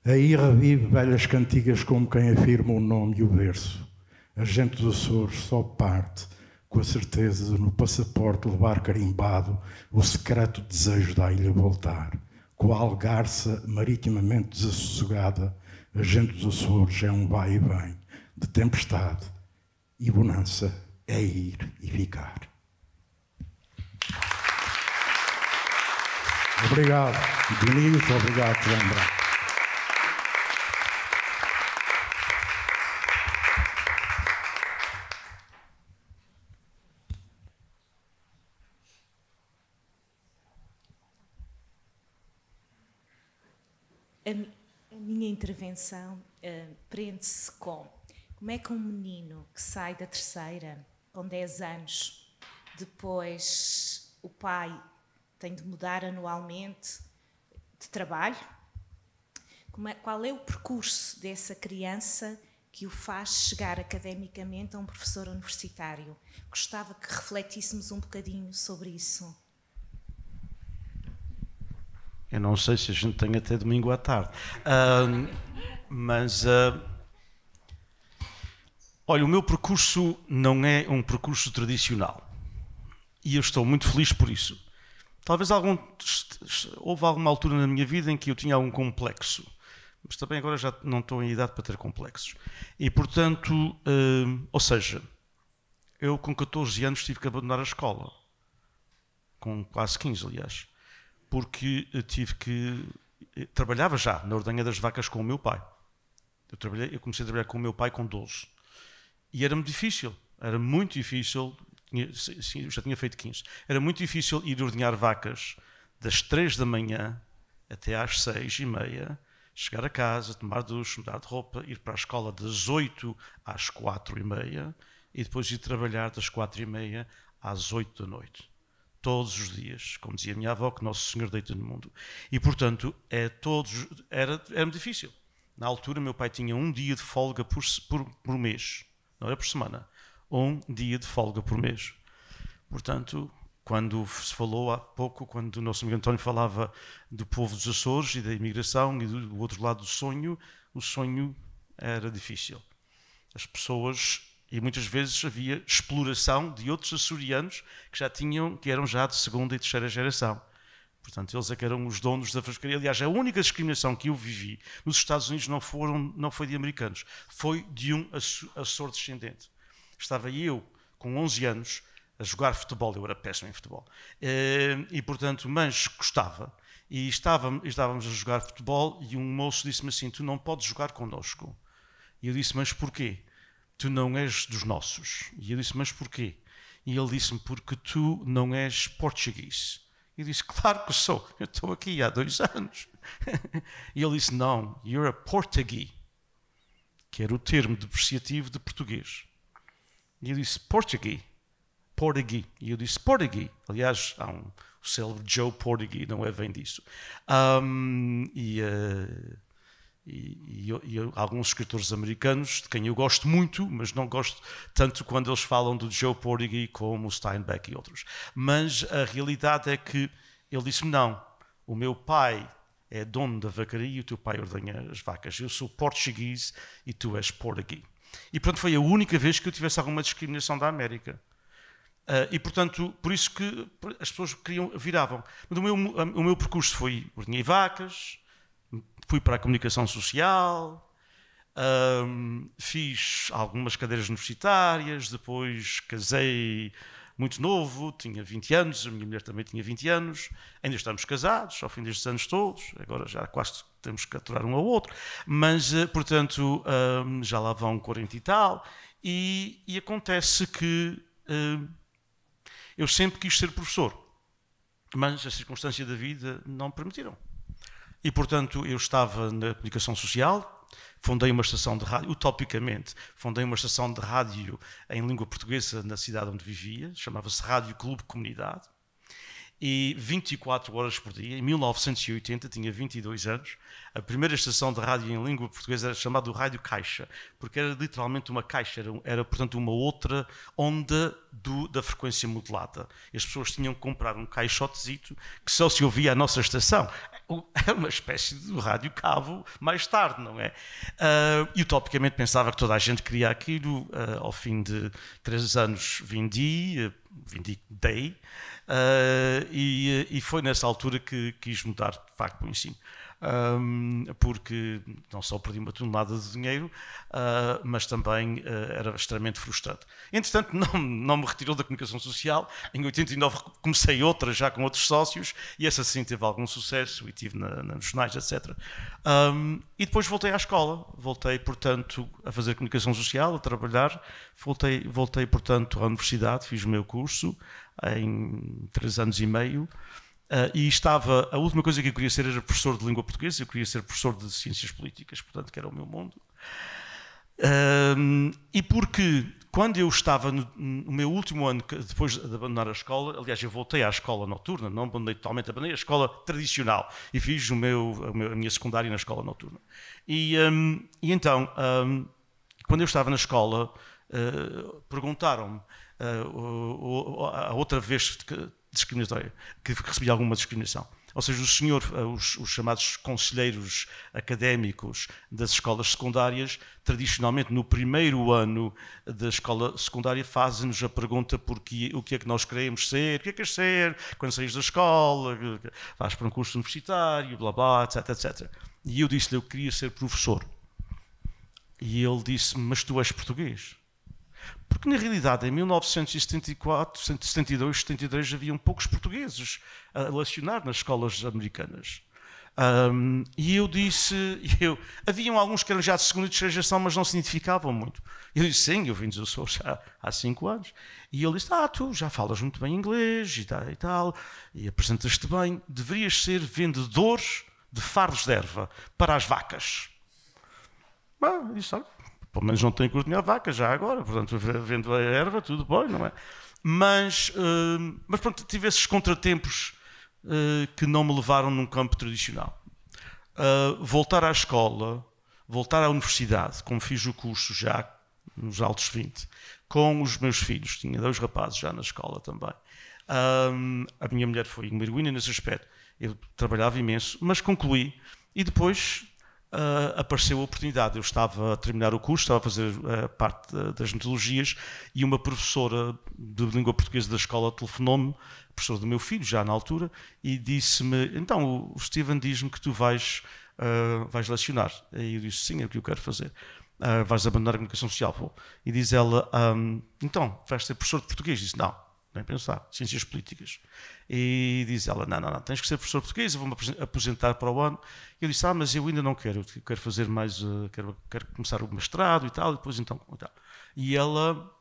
Aí revive velhas cantigas como quem afirma o nome e o berço. A gente dos Açores só parte com a certeza de no passaporte levar carimbado o secreto desejo da ilha voltar. Qual garça maritimamente desassossegada, a gente dos Açores é um vai e vem de tempestade e bonança é ir e ficar. Obrigado, bonito, obrigado, André. A minha intervenção prende-se com como é que um menino que sai da terceira com 10 anos, depois o pai tem de mudar anualmente de trabalho, qual é o percurso dessa criança que o faz chegar academicamente a um professor universitário? Gostava que refletíssemos um bocadinho sobre isso. Eu não sei se a gente tem até domingo à tarde. Olha, o meu percurso não é um percurso tradicional. E eu estou muito feliz por isso. Talvez houve alguma altura na minha vida em que eu tinha algum complexo. Mas também agora já não estou em idade para ter complexos. E, portanto, ou seja, eu com 14 anos tive que abandonar a escola. Com quase 15, aliás. Porque trabalhava já na ordenha das vacas com o meu pai. Eu comecei a trabalhar com o meu pai com 12. E era muito difícil, eu já tinha feito 15. Era muito difícil ir ordenhar vacas das 3 da manhã até às 6h30, chegar a casa, tomar duche, mudar de roupa, ir para a escola das 8 às 4h30 e depois ir trabalhar das 4h30 às 8 da noite. Todos os dias, como dizia a minha avó, que Nosso Senhor deita no mundo. E, portanto, era muito difícil. Na altura, meu pai tinha um dia de folga por mês, não era por semana. Um dia de folga por mês. Portanto, quando se falou há pouco, quando o nosso amigo António falava do povo dos Açores e da imigração e do outro lado do sonho, o sonho era difícil. As pessoas... E muitas vezes havia exploração de outros açorianos que eram já de segunda e terceira geração. Portanto, eles é que eram os donos da pescaria. Aliás, a única discriminação que eu vivi nos Estados Unidos não foi de americanos, foi de um Açor descendente. Estava eu, com 11 anos, a jogar futebol. Eu era péssimo em futebol. E, portanto, mas gostava. E estávamos a jogar futebol e um moço disse-me assim, tu não podes jogar connosco. E eu disse, mas porquê? Tu não és dos nossos. E eu disse, mas porquê? E ele disse-me, porque tu não és português. E eu disse, claro que sou, eu estou aqui há 2 anos. E ele disse, não, you're a Portuguese, que era o termo depreciativo de português. E eu disse, Portuguese. E eu disse, Portuguese. Aliás, há o célebre Joe Portuguese, não é bem disso. E alguns escritores americanos, de quem eu gosto muito, mas não gosto tanto quando eles falam do Joe Portuguese como o Steinbeck e outros. Mas a realidade é que ele disse-me, não, o meu pai é dono da vacaria e o teu pai ordenha as vacas. Eu sou português e tu és português. E, portanto, foi a única vez que eu tivesse alguma discriminação da América. E, portanto, por isso que as pessoas viravam. O meu percurso foi ordenhei vacas, fui para a comunicação social, Fiz algumas cadeiras universitárias, depois casei muito novo, tinha 20 anos, a minha mulher também tinha 20 anos, ainda estamos casados, ao fim destes anos todos, agora já quase temos que aturar um ao outro, mas, portanto, já lá vão 40 e tal, e acontece que eu sempre quis ser professor, mas a circunstância da vida não permitiram. E, portanto, eu estava na comunicação social, fundei uma estação de rádio, utopicamente, fundei uma estação de rádio em língua portuguesa na cidade onde vivia, chamava-se Rádio Clube Comunidade, e 24 horas por dia, em 1980, tinha 22 anos, a primeira estação de rádio em língua portuguesa era chamada Rádio Caixa, porque era literalmente uma caixa, era portanto uma outra onda da frequência modulada. E as pessoas tinham que comprar um caixotezito que só se ouvia a nossa estação. É uma espécie de rádio cabo mais tarde, não é? E utopicamente pensava que toda a gente queria aquilo. Ao fim de 3 anos vendi, e foi nessa altura que quis mudar de facto o ensino. Porque não só perdi uma tonelada de dinheiro, mas também era extremamente frustrante. Entretanto, não me retirou da comunicação social. Em 89 comecei outra, já com outros sócios, e essa sim teve algum sucesso, e tive nos jornais, etc. E depois voltei à escola. Voltei, portanto, a fazer comunicação social, a trabalhar. Voltei, portanto, à universidade, fiz o meu curso em 3 anos e meio. E a última coisa que eu queria ser era professor de língua portuguesa, eu queria ser professor de ciências políticas, portanto, que era o meu mundo. E porque quando eu estava no meu último ano, depois de abandonar a escola, aliás, eu voltei à escola noturna, não abandonei totalmente, abandonei a escola tradicional e fiz a minha secundária na escola noturna. E então, quando eu estava na escola, perguntaram-me, a outra vez discriminatória, que recebi alguma discriminação. Ou seja, os chamados conselheiros académicos das escolas secundárias, tradicionalmente no primeiro ano da escola secundária, fazem-nos a pergunta o que é que nós queremos ser, o que é que queres ser, quando saís da escola, vais para um curso universitário, blá blá, etc, etc. E eu disse-lhe, eu queria ser professor. E ele disse-me, mas tu és português? Porque, na realidade, em 1974, 72, 73, haviam poucos portugueses a lecionar nas escolas americanas. E eu disse... haviam alguns que eram já de segunda e terceira geração, mas não se identificavam muito. Eu disse, sim, eu vim dos Açores já há 5 anos. E ele disse, tu já falas muito bem inglês e tal, e apresentas-te bem, deverias ser vendedor de fardos de erva para as vacas. Eu disse, pelo menos não tenho que ordenhar vaca já agora, portanto vendo a erva, tudo bom, não é? Mas pronto, tive esses contratempos que não me levaram num campo tradicional. Voltar à escola, voltar à universidade, como fiz o curso já nos altos 20, com os meus filhos, tinha 2 rapazes já na escola também. A minha mulher foi uma heroína nesse aspecto. Eu trabalhava imenso, mas concluí e depois... apareceu a oportunidade. Eu estava a terminar o curso, estava a fazer a parte das metodologias e uma professora de língua portuguesa da escola telefonou-me, professora do meu filho, já na altura, e disse-me, então, o Steven diz-me que tu vais lecionar. E eu disse, sim, é o que eu quero fazer. Vais abandonar a comunicação social? Vou. E diz ela, então, vais ser professor de português? Disse, não, nem pensar, ciências políticas. E diz ela, não, tens que ser professor de português, eu vou-me aposentar para o ano. Eu disse, mas eu ainda não quero, eu quero fazer mais, quero começar o mestrado e tal, e depois então. E eu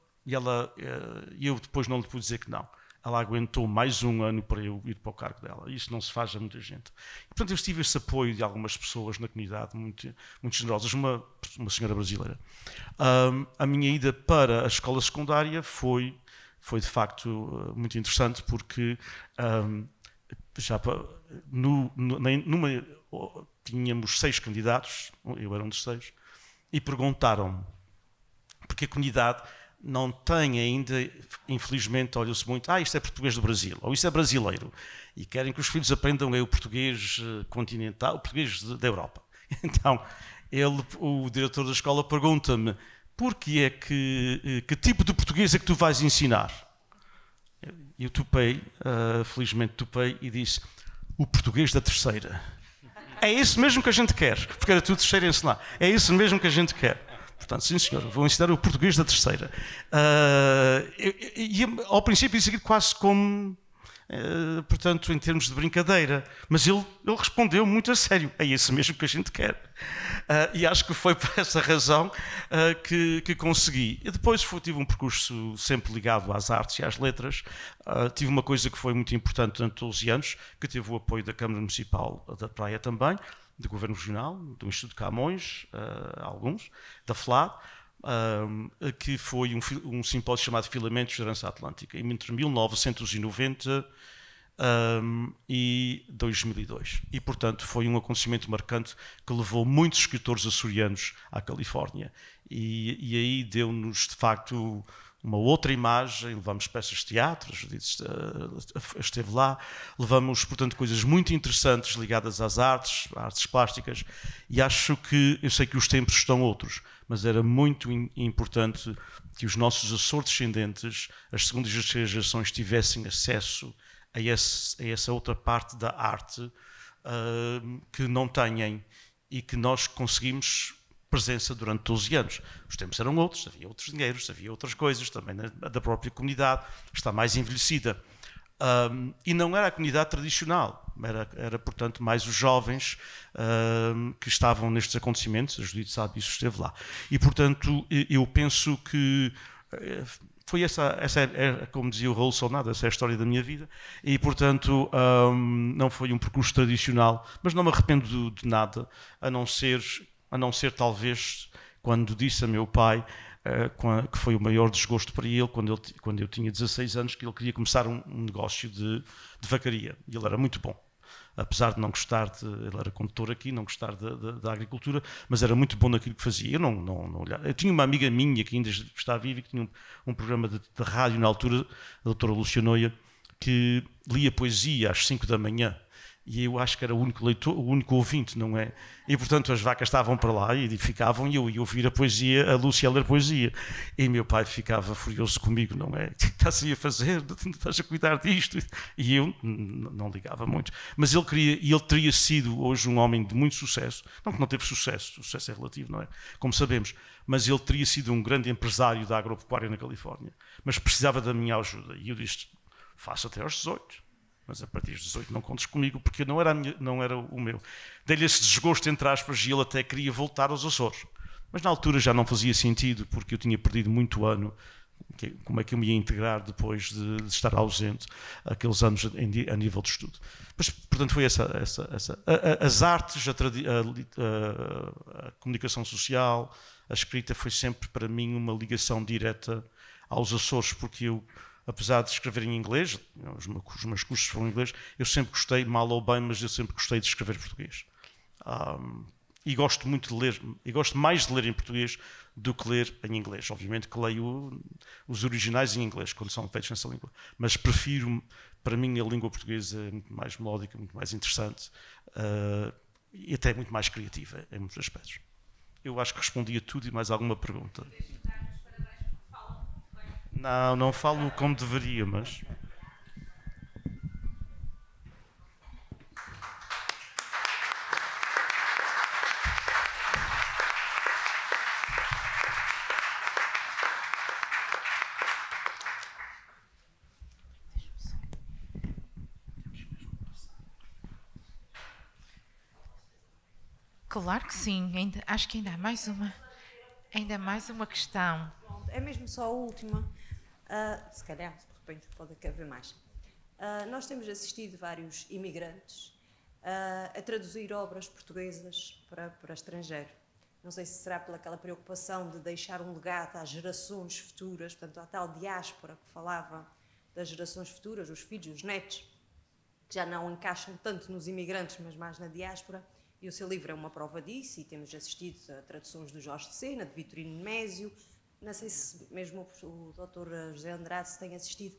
depois não lhe pude dizer que não. Ela aguentou mais 1 ano para eu ir para o cargo dela. Isso não se faz a muita gente. E, portanto, eu tive esse apoio de algumas pessoas na comunidade, muito, muito generosas. Uma senhora brasileira. A minha ida para a escola secundária foi de facto muito interessante, porque tínhamos 6 candidatos, eu era um dos 6, e perguntaram-me, porque a comunidade não tem ainda, infelizmente, olha-se muito, isto é português do Brasil, ou isto é brasileiro, e querem que os filhos aprendam o português continental, o português da Europa. Então, o diretor da escola pergunta-me, que tipo de português é que tu vais ensinar? Eu topei, felizmente topei, e disse, o português da terceira. É isso mesmo que a gente quer, porque era tudo terceira ensinar. É isso mesmo que a gente quer. Portanto, sim senhor, vou ensinar o português da terceira. E ao princípio isso aqui quase como, portanto, em termos de brincadeira. Mas ele respondeu muito a sério. É isso mesmo que a gente quer. E acho que foi por essa razão que consegui. E depois tive um percurso sempre ligado às artes e às letras. Tive uma coisa que foi muito importante durante 12 anos, que teve o apoio da Câmara Municipal da Praia também, do Governo Regional, do Instituto Camões, alguns, da FLAD, que foi um simpósio chamado Filamentos de Herança Atlântica, entre 1990 e 2002. E, portanto, foi um acontecimento marcante que levou muitos escritores açorianos à Califórnia. E aí deu-nos, de facto, uma outra imagem. Levamos peças de teatro, a Judite esteve lá, levamos, portanto, coisas muito interessantes ligadas às artes plásticas, e acho que, eu sei que os tempos estão outros, mas era muito importante que os nossos Açores-descendentes, as segundas e terceiras gerações, tivessem acesso a essa outra parte da arte que não têm e que nós conseguimos presença durante 12 anos. Os tempos eram outros, havia outros dinheiros, havia outras coisas, também da própria comunidade, está mais envelhecida. E não era a comunidade tradicional, era portanto, mais os jovens que estavam nestes acontecimentos, a Judite sabe, isso esteve lá. E, portanto, eu penso que foi essa como dizia o Raul Solnado, essa é a história da minha vida, e, portanto, não foi um percurso tradicional, mas não me arrependo de nada, a não ser talvez quando disse a meu pai que foi o maior desgosto para ele quando eu tinha 16 anos, que ele queria começar um negócio de vacaria, e ele era muito bom, apesar de não gostar ele era condutor aqui, não gostar da agricultura, mas era muito bom naquilo que fazia. Eu não olhava. Eu tinha uma amiga minha que ainda está viva, que tinha um programa de rádio na altura, a doutora Lúcia Noia, que lia poesia às 5 da manhã. E eu acho que era o único leitor, o único ouvinte, não é? E, portanto, as vacas estavam para lá e ficavam, e eu ia ouvir a poesia, a Lúcia a ler poesia. E meu pai ficava furioso comigo, não é? O que estás aí a fazer? Estás a cuidar disto? E eu não ligava muito. Mas ele teria sido hoje um homem de muito sucesso. Não que não teve sucesso é relativo, não é? Como sabemos. Mas ele teria sido um grande empresário da agropecuária na Califórnia. Mas precisava da minha ajuda. E eu disse, faço até aos 18. Mas a partir dos 18 não contes comigo, porque não era o meu. Dei-lhe esse desgosto, entre aspas, e ele até queria voltar aos Açores. Mas na altura já não fazia sentido, porque eu tinha perdido muito ano. Como é que eu me ia integrar depois de estar ausente aqueles anos a nível de estudo? Mas, portanto, foi as artes, a comunicação social, a escrita foi sempre para mim uma ligação direta aos Açores, porque eu, apesar de escrever em inglês, os meus cursos foram em inglês, eu sempre gostei, mal ou bem, mas eu sempre gostei de escrever português. E gosto muito de ler, e gosto mais de ler em português do que ler em inglês. Obviamente que leio os originais em inglês, quando são feitos nessa língua, mas prefiro, para mim, a língua portuguesa é muito mais melódica, muito mais interessante e até muito mais criativa em muitos aspectos. Eu acho que respondi a tudo e mais alguma pergunta. Não falo como deveria, mas... Claro que sim, acho que ainda há mais uma questão. É mesmo só a última. Se calhar, de repente, pode haver mais. Nós temos assistido vários imigrantes a traduzir obras portuguesas para estrangeiro. Não sei se será pelaquela preocupação de deixar um legado às gerações futuras, portanto, à tal diáspora que falava das gerações futuras, os filhos, os netos, que já não encaixam tanto nos imigrantes, mas mais na diáspora. E o seu livro é uma prova disso, e temos assistido a traduções do Jorge de Sena, de Vitorino Nemésio. Não sei se mesmo o Dr. José Andrade se tem assistido.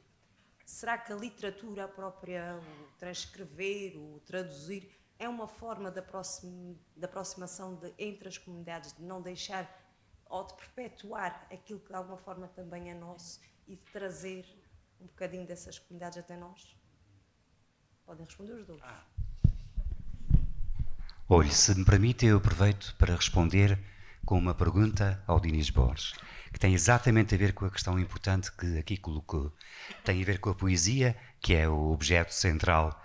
Será que a literatura própria, o transcrever, o traduzir, é uma forma de aproximação entre as comunidades, de não deixar ou de perpetuar aquilo que de alguma forma também é nosso e de trazer um bocadinho dessas comunidades até nós? Podem responder os dois. Olhe, se me permite, eu aproveito para responder com uma pergunta ao Dinis Borges, que tem exatamente a ver com a questão importante que aqui colocou. Tem a ver com a poesia, que é o objeto central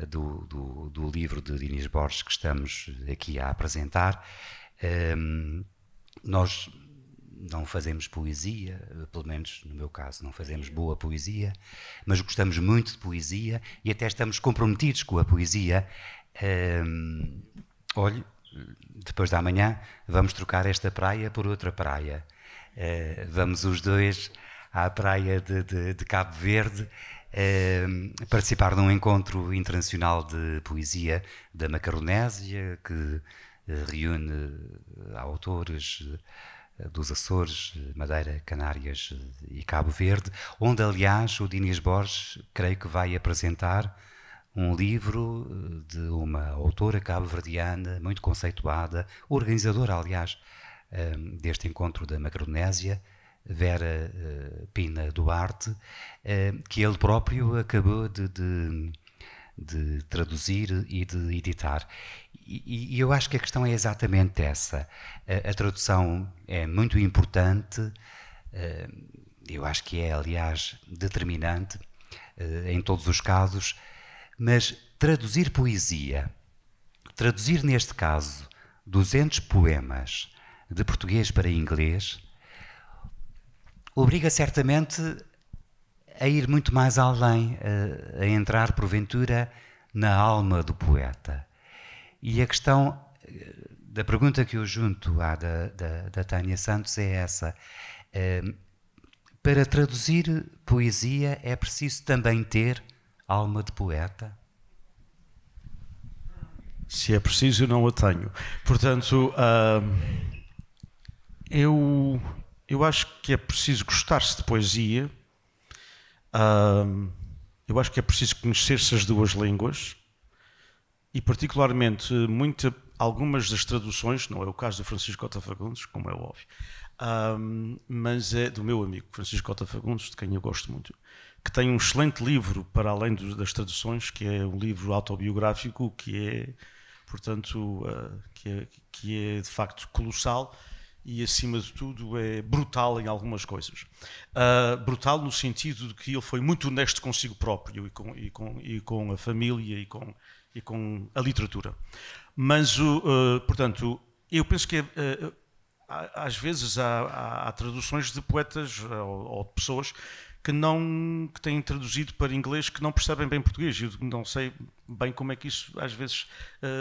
do livro de Dinis Borges que estamos aqui a apresentar. Nós não fazemos poesia, pelo menos no meu caso, não fazemos boa poesia, mas gostamos muito de poesia e até estamos comprometidos com a poesia. Olhe, depois da manhã vamos trocar esta praia por outra praia. Vamos os dois à praia de Cabo Verde participar de um encontro internacional de poesia da Macaronésia, que reúne autores dos Açores, Madeira, Canárias e Cabo Verde, onde, aliás, o Dinis Borges, creio que vai apresentar um livro de uma autora cabo-verdiana, muito conceituada, organizadora, aliás, deste encontro da Macaronésia, Vera Pina Duarte, que ele próprio acabou de traduzir e de editar. E eu acho que a questão é exatamente essa. A tradução é muito importante, eu acho que é, aliás, determinante em todos os casos, mas traduzir poesia, traduzir neste caso 200 poemas de português para inglês, obriga certamente a ir muito mais além, a entrar porventura na alma do poeta. E a questão da pergunta que eu junto à da Tânia Santos é essa. Para traduzir poesia é preciso também ter alma de poeta? Se é preciso, eu não a tenho. Portanto, eu acho que é preciso gostar-se de poesia. Eu acho que é preciso conhecer-se as duas línguas. E particularmente, algumas das traduções, não é o caso do Francisco Cota Fagundes, como é óbvio, mas é do meu amigo Francisco Cota Fagundes, de quem eu gosto muito, que tem um excelente livro, para além das traduções, que é um livro autobiográfico, que é, portanto, que é de facto colossal e, acima de tudo, é brutal em algumas coisas. Brutal no sentido de que ele foi muito honesto consigo próprio e com a família e com a literatura. Mas, portanto, eu penso que às vezes há traduções de poetas ou de pessoas que têm traduzido para inglês que não percebem bem português. Eu não sei bem como é que isso às vezes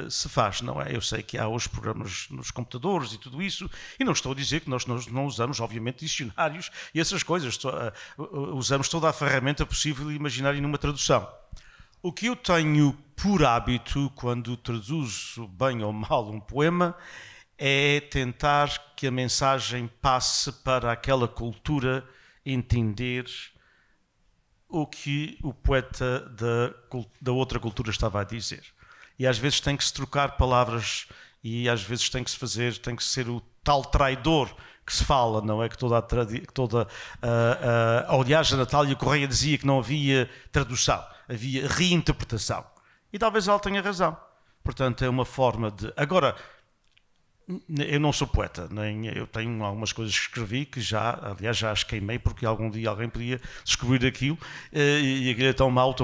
se faz, não é? Eu sei que há hoje programas nos computadores e tudo isso, e não estou a dizer que nós não usamos, obviamente, dicionários e essas coisas. Usamos toda a ferramenta possível e imaginária numa tradução. O que eu tenho por hábito, quando traduzo bem ou mal um poema, é tentar que a mensagem passe para aquela cultura, entender o que o poeta da outra cultura estava a dizer. E às vezes tem que se trocar palavras e às vezes tem que ser o tal traidor que se fala, não é? Que aliás, a Natália Correia dizia que não havia tradução, havia reinterpretação. E talvez ela tenha razão. Portanto, é uma forma de... Agora, eu não sou poeta, nem eu tenho algumas coisas que escrevi que aliás, já as queimei, porque algum dia alguém podia descobrir aquilo e aquilo é tão mau,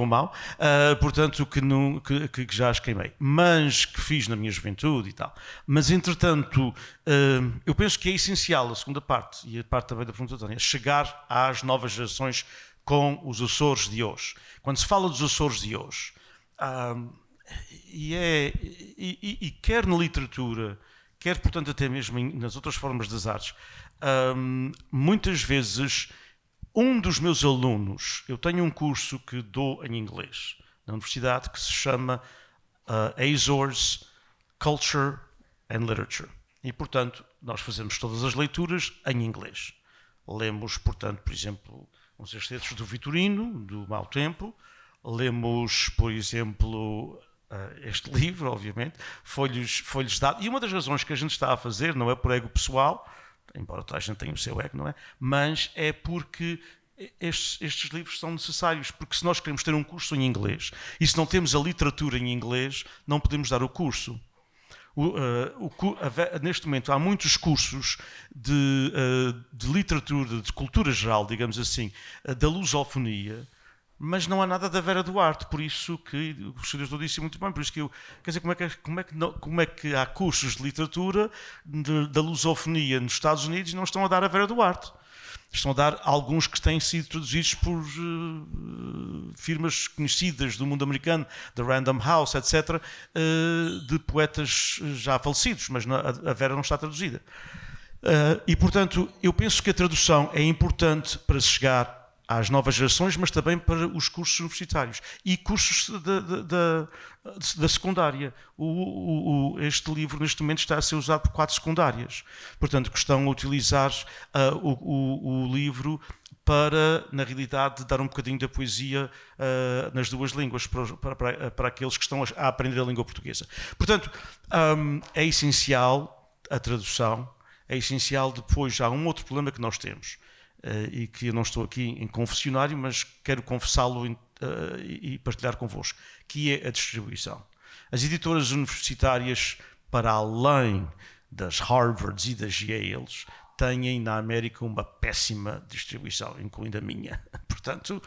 portanto, que já as queimei. Mas que fiz na minha juventude e tal. Mas, entretanto, eu penso que é essencial a segunda parte, e a parte também da pergunta da Tânia, chegar às novas gerações com os Açores de hoje. Quando se fala dos Açores de hoje, e quer na literatura, quer, portanto, até mesmo nas outras formas das artes, muitas vezes, um dos meus alunos, eu tenho um curso que dou em inglês, na universidade, que se chama Azores Culture and Literature. E, portanto, nós fazemos todas as leituras em inglês. Lemos, portanto, por exemplo, uns excertos do Vitorino, do Mau Tempo. Lemos, por exemplo... este livro, obviamente, foi-lhes dado. E uma das razões que a gente está a fazer não é por ego pessoal, embora toda a gente tenha o seu ego, não é? Mas é porque estes livros são necessários, porque se nós queremos ter um curso em inglês e se não temos a literatura em inglês, não podemos dar o curso. Neste momento há muitos cursos de literatura, de cultura geral, digamos assim, da lusofonia, mas não há nada da Vera Duarte, por isso que o senhor disse muito bem, por isso que quer dizer, como é que há cursos de literatura da lusofonia nos Estados Unidos e não estão a dar a Vera Duarte? Estão a dar alguns que têm sido traduzidos por firmas conhecidas do mundo americano, da Random House, etc., de poetas já falecidos, mas a Vera não está traduzida. E, portanto, eu penso que a tradução é importante para se chegar às novas gerações, mas também para os cursos universitários e cursos da secundária. Este livro, neste momento, está a ser usado por 4 secundárias. Portanto, que estão a utilizar o livro para, na realidade, dar um bocadinho da poesia nas 2 línguas para aqueles que estão a aprender a língua portuguesa. Portanto, é essencial a tradução, é essencial. Depois, há um outro problema que nós temos, e que eu não estou aqui em confessionário, mas quero confessá-lo e partilhar convosco, que é a distribuição. As editoras universitárias, para além das Harvards e das Yales, têm na América uma péssima distribuição, incluindo a minha. Portanto,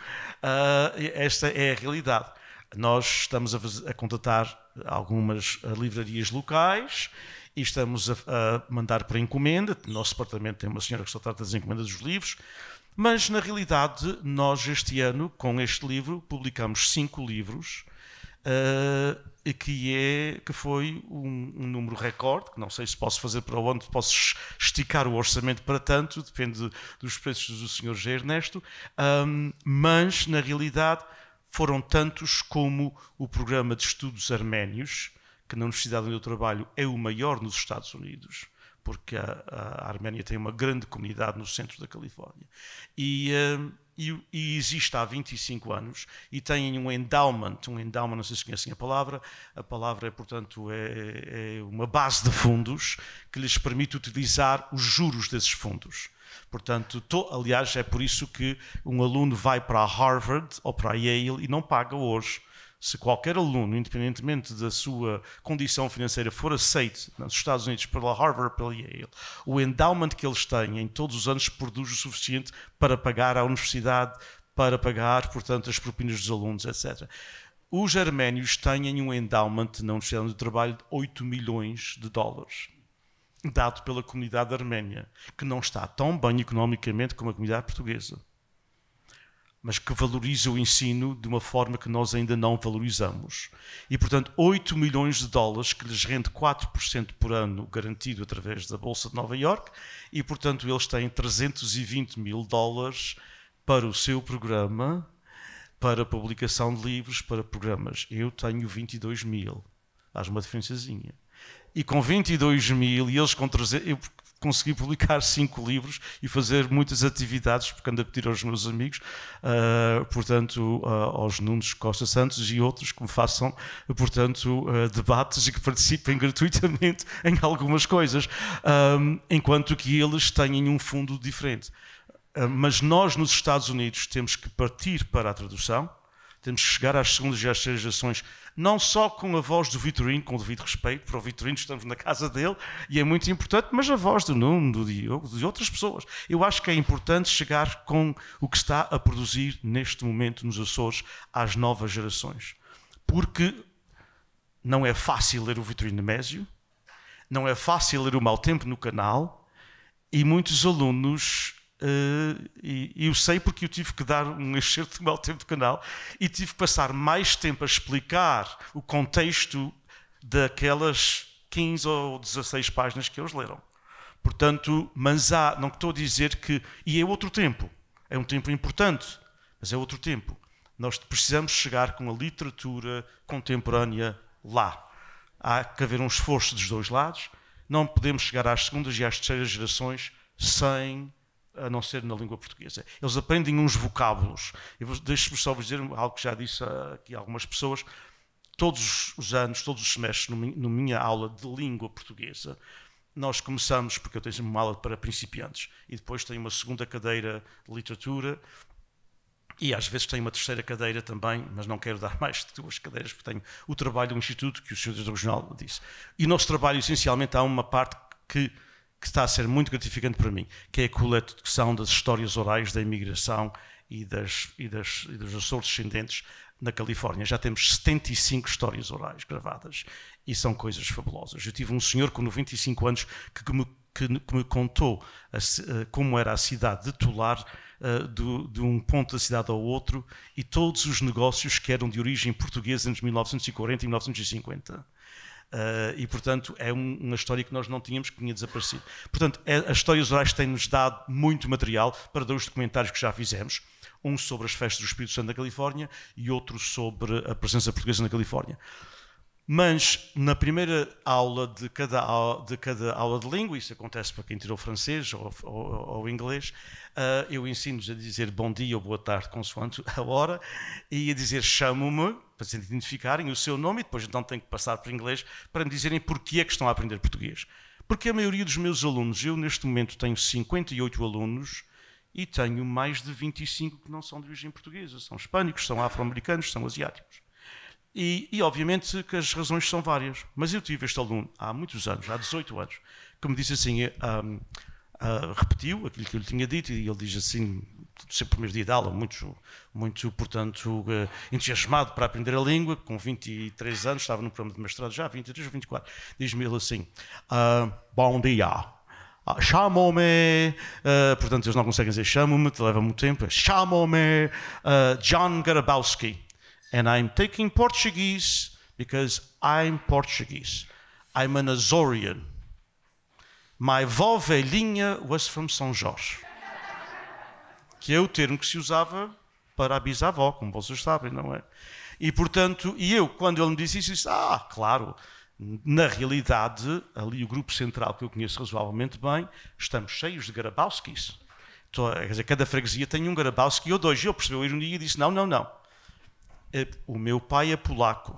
esta é a realidade. Nós estamos a contatar algumas livrarias locais e estamos a mandar para encomenda. O nosso departamento tem uma senhora que só trata das encomendas dos livros, mas na realidade nós este ano, com este livro, publicamos 5 livros, que foi um número recorde, que não sei se posso fazer para onde, posso esticar o orçamento para tanto, depende dos preços do Sr. G. Ernesto, mas na realidade foram tantos como o programa de estudos arménios, que na Universidade onde eu trabalho é o maior nos Estados Unidos, porque a Arménia tem uma grande comunidade no centro da Califórnia. E existe há 25 anos e tem um endowment, não sei se conhecem a palavra é, portanto, é uma base de fundos que lhes permite utilizar os juros desses fundos. Portanto, aliás, é por isso que um aluno vai para a Harvard ou para a Yale e não paga hoje. Se qualquer aluno, independentemente da sua condição financeira, for aceito nos Estados Unidos pela Harvard ou pela Yale, o endowment que eles têm em todos os anos produz o suficiente para pagar à universidade, para pagar, portanto, as propinas dos alunos, etc. Os arménios têm um endowment na Universidade do Trabalho de 8 milhões de dólares, dado pela comunidade arménia, que não está tão bem economicamente como a comunidade portuguesa, mas que valoriza o ensino de uma forma que nós ainda não valorizamos. E, portanto, 8 milhões de dólares, que lhes rende 4% por ano, garantido através da Bolsa de Nova Iorque, e, portanto, eles têm 320 mil dólares para o seu programa, para publicação de livros, para programas. Eu tenho 22 mil. Faz uma diferençazinha. E com 22 mil, e eles com 300... Eu consegui publicar 5 livros e fazer muitas atividades, porque ando a pedir aos meus amigos, portanto, aos Nunes Costa Santos e outros que me façam, portanto, debates e que participem gratuitamente em algumas coisas, enquanto que eles têm um fundo diferente. Mas nós, nos Estados Unidos, temos que partir para a tradução, temos que chegar às segundas e às terceiras gerações, não só com a voz do Vitorino, com o devido respeito, para o Vitorino estamos na casa dele, e é muito importante, mas a voz do Nuno, do Diogo, de outras pessoas. Eu acho que é importante chegar com o que está a produzir neste momento nos Açores às novas gerações. Porque não é fácil ler o Vitorino Nemésio, não é fácil ler o Mau Tempo no Canal, e muitos alunos... E eu sei porque eu tive que dar um excerto do Mau Tempo do Canal e tive que passar mais tempo a explicar o contexto daquelas 15 ou 16 páginas que eles leram. Portanto, mas não estou a dizer que... E é outro tempo. É um tempo importante, mas é outro tempo. Nós precisamos chegar com a literatura contemporânea lá. Há que haver um esforço dos dois lados. Não podemos chegar às segundas e às terceiras gerações sem... a não ser na língua portuguesa. Eles aprendem uns vocábulos. Deixe-me só dizer algo que já disse aqui a algumas pessoas. Todos os anos, todos os semestres, na minha aula de língua portuguesa, nós começamos, porque eu tenho uma aula para principiantes, e depois tenho uma segunda cadeira de literatura, E às vezes tenho uma terceira cadeira também, mas não quero dar mais de 2 cadeiras, porque tenho o trabalho do Instituto, que o Sr. Diretor Regional disse. E o nosso trabalho, essencialmente, há uma parte que está a ser muito gratificante para mim, que é a coleção das histórias orais da imigração e dos Açores descendentes na Califórnia. Já temos 75 histórias orais gravadas e são coisas fabulosas. Eu tive um senhor com 95 anos que me contou como era a cidade de Tular, de um ponto da cidade ao outro, e todos os negócios que eram de origem portuguesa entre 1940 e 1950. E, portanto, é uma história que nós não tínhamos, que tinha desaparecido. Portanto, as histórias orais têm-nos dado muito material para 2 documentários que já fizemos. Um sobre as festas do Espírito Santo da Califórnia e outro sobre a presença portuguesa na Califórnia. Mas na primeira aula de cada aula de língua, isso acontece para quem tirou francês ou inglês, eu ensino-lhes a dizer bom dia ou boa tarde, consoante a hora, e a dizer chamo-me, para se identificarem o seu nome, e depois então tenho que passar para inglês para me dizerem porquê é que estão a aprender português. Porque a maioria dos meus alunos, eu neste momento tenho 58 alunos, e tenho mais de 25 que não são de origem portuguesa, são hispânicos, são afro-americanos, são asiáticos. E obviamente que as razões são várias, mas eu tive este aluno há muitos anos, há 18 anos, que me disse assim, repetiu aquilo que eu lhe tinha dito, e ele diz assim, sempre o primeiro dia de aula, muito portanto, entusiasmado para aprender a língua, com 23 anos, estava no programa de mestrado já, 23 ou 24, diz-me ele assim, bom dia. Chamo-me, portanto eles não conseguem dizer chamo-me, leva muito tempo, chamo-me John Garabowski, and I'm taking Portuguese because I'm Portuguese. I'm an Azorian. My vó velhinha was from São Jorge. Que é o termo que se usava para a bisavó, como vocês sabem, não é? E portanto, quando ele me disse isso, disse, claro. Na realidade, ali o grupo central que eu conheço razoavelmente bem, estamos cheios de Garabowskis. Quer dizer, cada freguesia tem um Garabowski ou 2. E eu percebi a ironia e disse, não. O meu pai é polaco.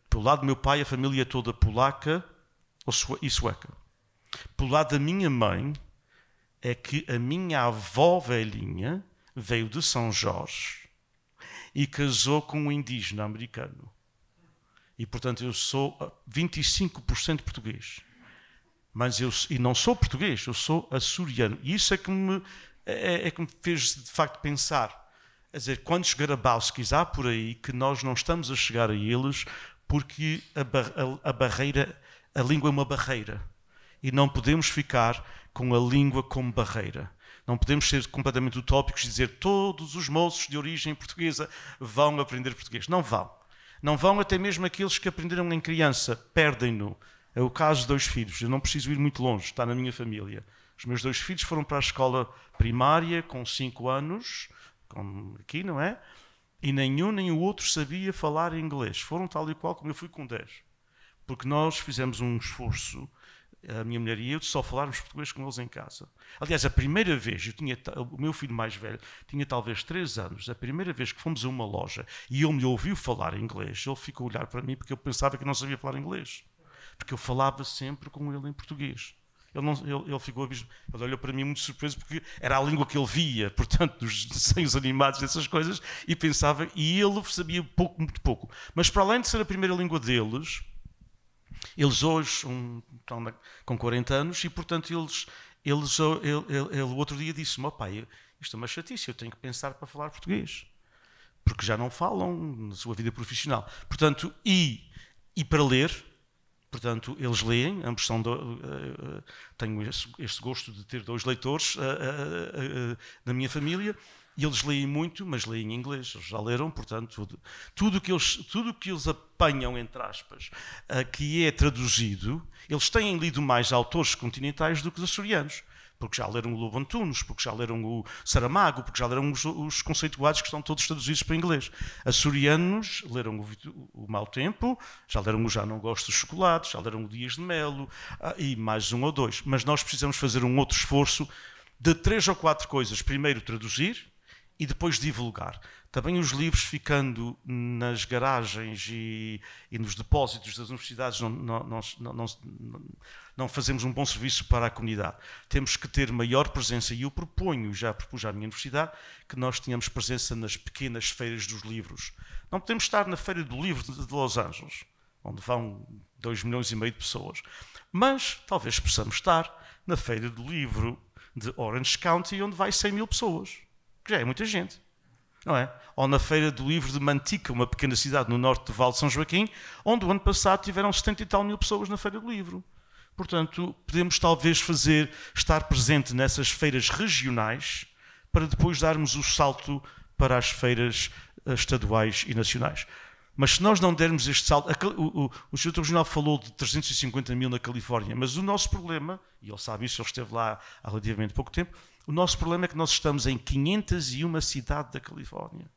Pelo lado do meu pai, a família é toda polaca e sueca. Pelo lado da minha mãe, é que a minha avó velhinha veio de São Jorge e casou com um indígena americano. E, portanto, eu sou 25% português. E não sou português, eu sou açoriano. E isso é que me fez, de facto, pensar. Quer dizer, quantos Garabowskis há por aí que nós não estamos a chegar a eles porque a língua é uma barreira. E não podemos ficar com a língua como barreira. Não podemos ser completamente utópicos e dizer todos os moços de origem portuguesa vão aprender português. Não vão. Não vão, até mesmo aqueles que aprenderam em criança, perdem-no. É o caso de 2 filhos, eu não preciso ir muito longe, está na minha família. Os meus 2 filhos foram para a escola primária com 5 anos, aqui, não é? E nenhum nem o outro sabia falar inglês. Foram tal e qual como eu fui com 10. Porque nós fizemos um esforço, a minha mulher e eu, de só falarmos português com eles em casa. Aliás, a primeira vez, o meu filho mais velho tinha talvez 3 anos, a primeira vez que fomos a uma loja e ele me ouviu falar inglês, ele ficou a olhar para mim porque eu pensava que não sabia falar inglês. Porque eu falava sempre com ele em português. Ele ficou abismado. Ele olhou para mim muito surpreso porque era a língua que ele via, portanto, dos desenhos animados, dessas coisas, e pensava, e ele sabia muito pouco. Mas para além de ser a primeira língua deles, eles hoje estão com 40 anos e, portanto, ele o outro dia disse-me, pai, isto é uma chatice, eu tenho que pensar para falar português, porque já não falam na sua vida profissional. Portanto, e para ler, portanto, eles leem, ambos são tenho este gosto de ter 2 leitores na minha família, e eles leem muito, mas leem em inglês, eles já leram, portanto, tudo que eles apanham, entre aspas, que é traduzido, eles têm lido mais autores continentais do que os açorianos, porque já leram o Lobo Antunes, porque já leram o Saramago, porque já leram os conceituados que estão todos traduzidos para inglês. Açorianos leram o Mau Tempo, já leram o Já Não Gosto de Chocolate, já leram o Dias de Melo, e mais 1 ou 2. Mas nós precisamos fazer um outro esforço de 3 ou 4 coisas. Primeiro, traduzir, e depois divulgar. também os livros ficando nas garagens e nos depósitos das universidades não fazemos um bom serviço para a comunidade. Temos que ter maior presença, e eu já propus à minha universidade, que nós tenhamos presença nas pequenas feiras dos livros. Não podemos estar na Feira do Livro de Los Angeles, onde vão 2,5 milhões de pessoas, mas talvez possamos estar na Feira do Livro de Orange County, onde vai 100 mil pessoas, que já é muita gente. Não é? Ou na Feira do Livro de Mantica, uma pequena cidade no norte do Vale de São Joaquim, onde o ano passado tiveram 70 e tal mil pessoas na Feira do Livro. Portanto, podemos talvez estar presente nessas feiras regionais para depois darmos o salto para as feiras estaduais e nacionais. Mas se nós não dermos este salto... O Sr. Regional falou de 350 mil na Califórnia, mas o nosso problema, e ele sabe isso, ele esteve lá há relativamente pouco tempo, o nosso problema é que nós estamos em 501 cidades da Califórnia.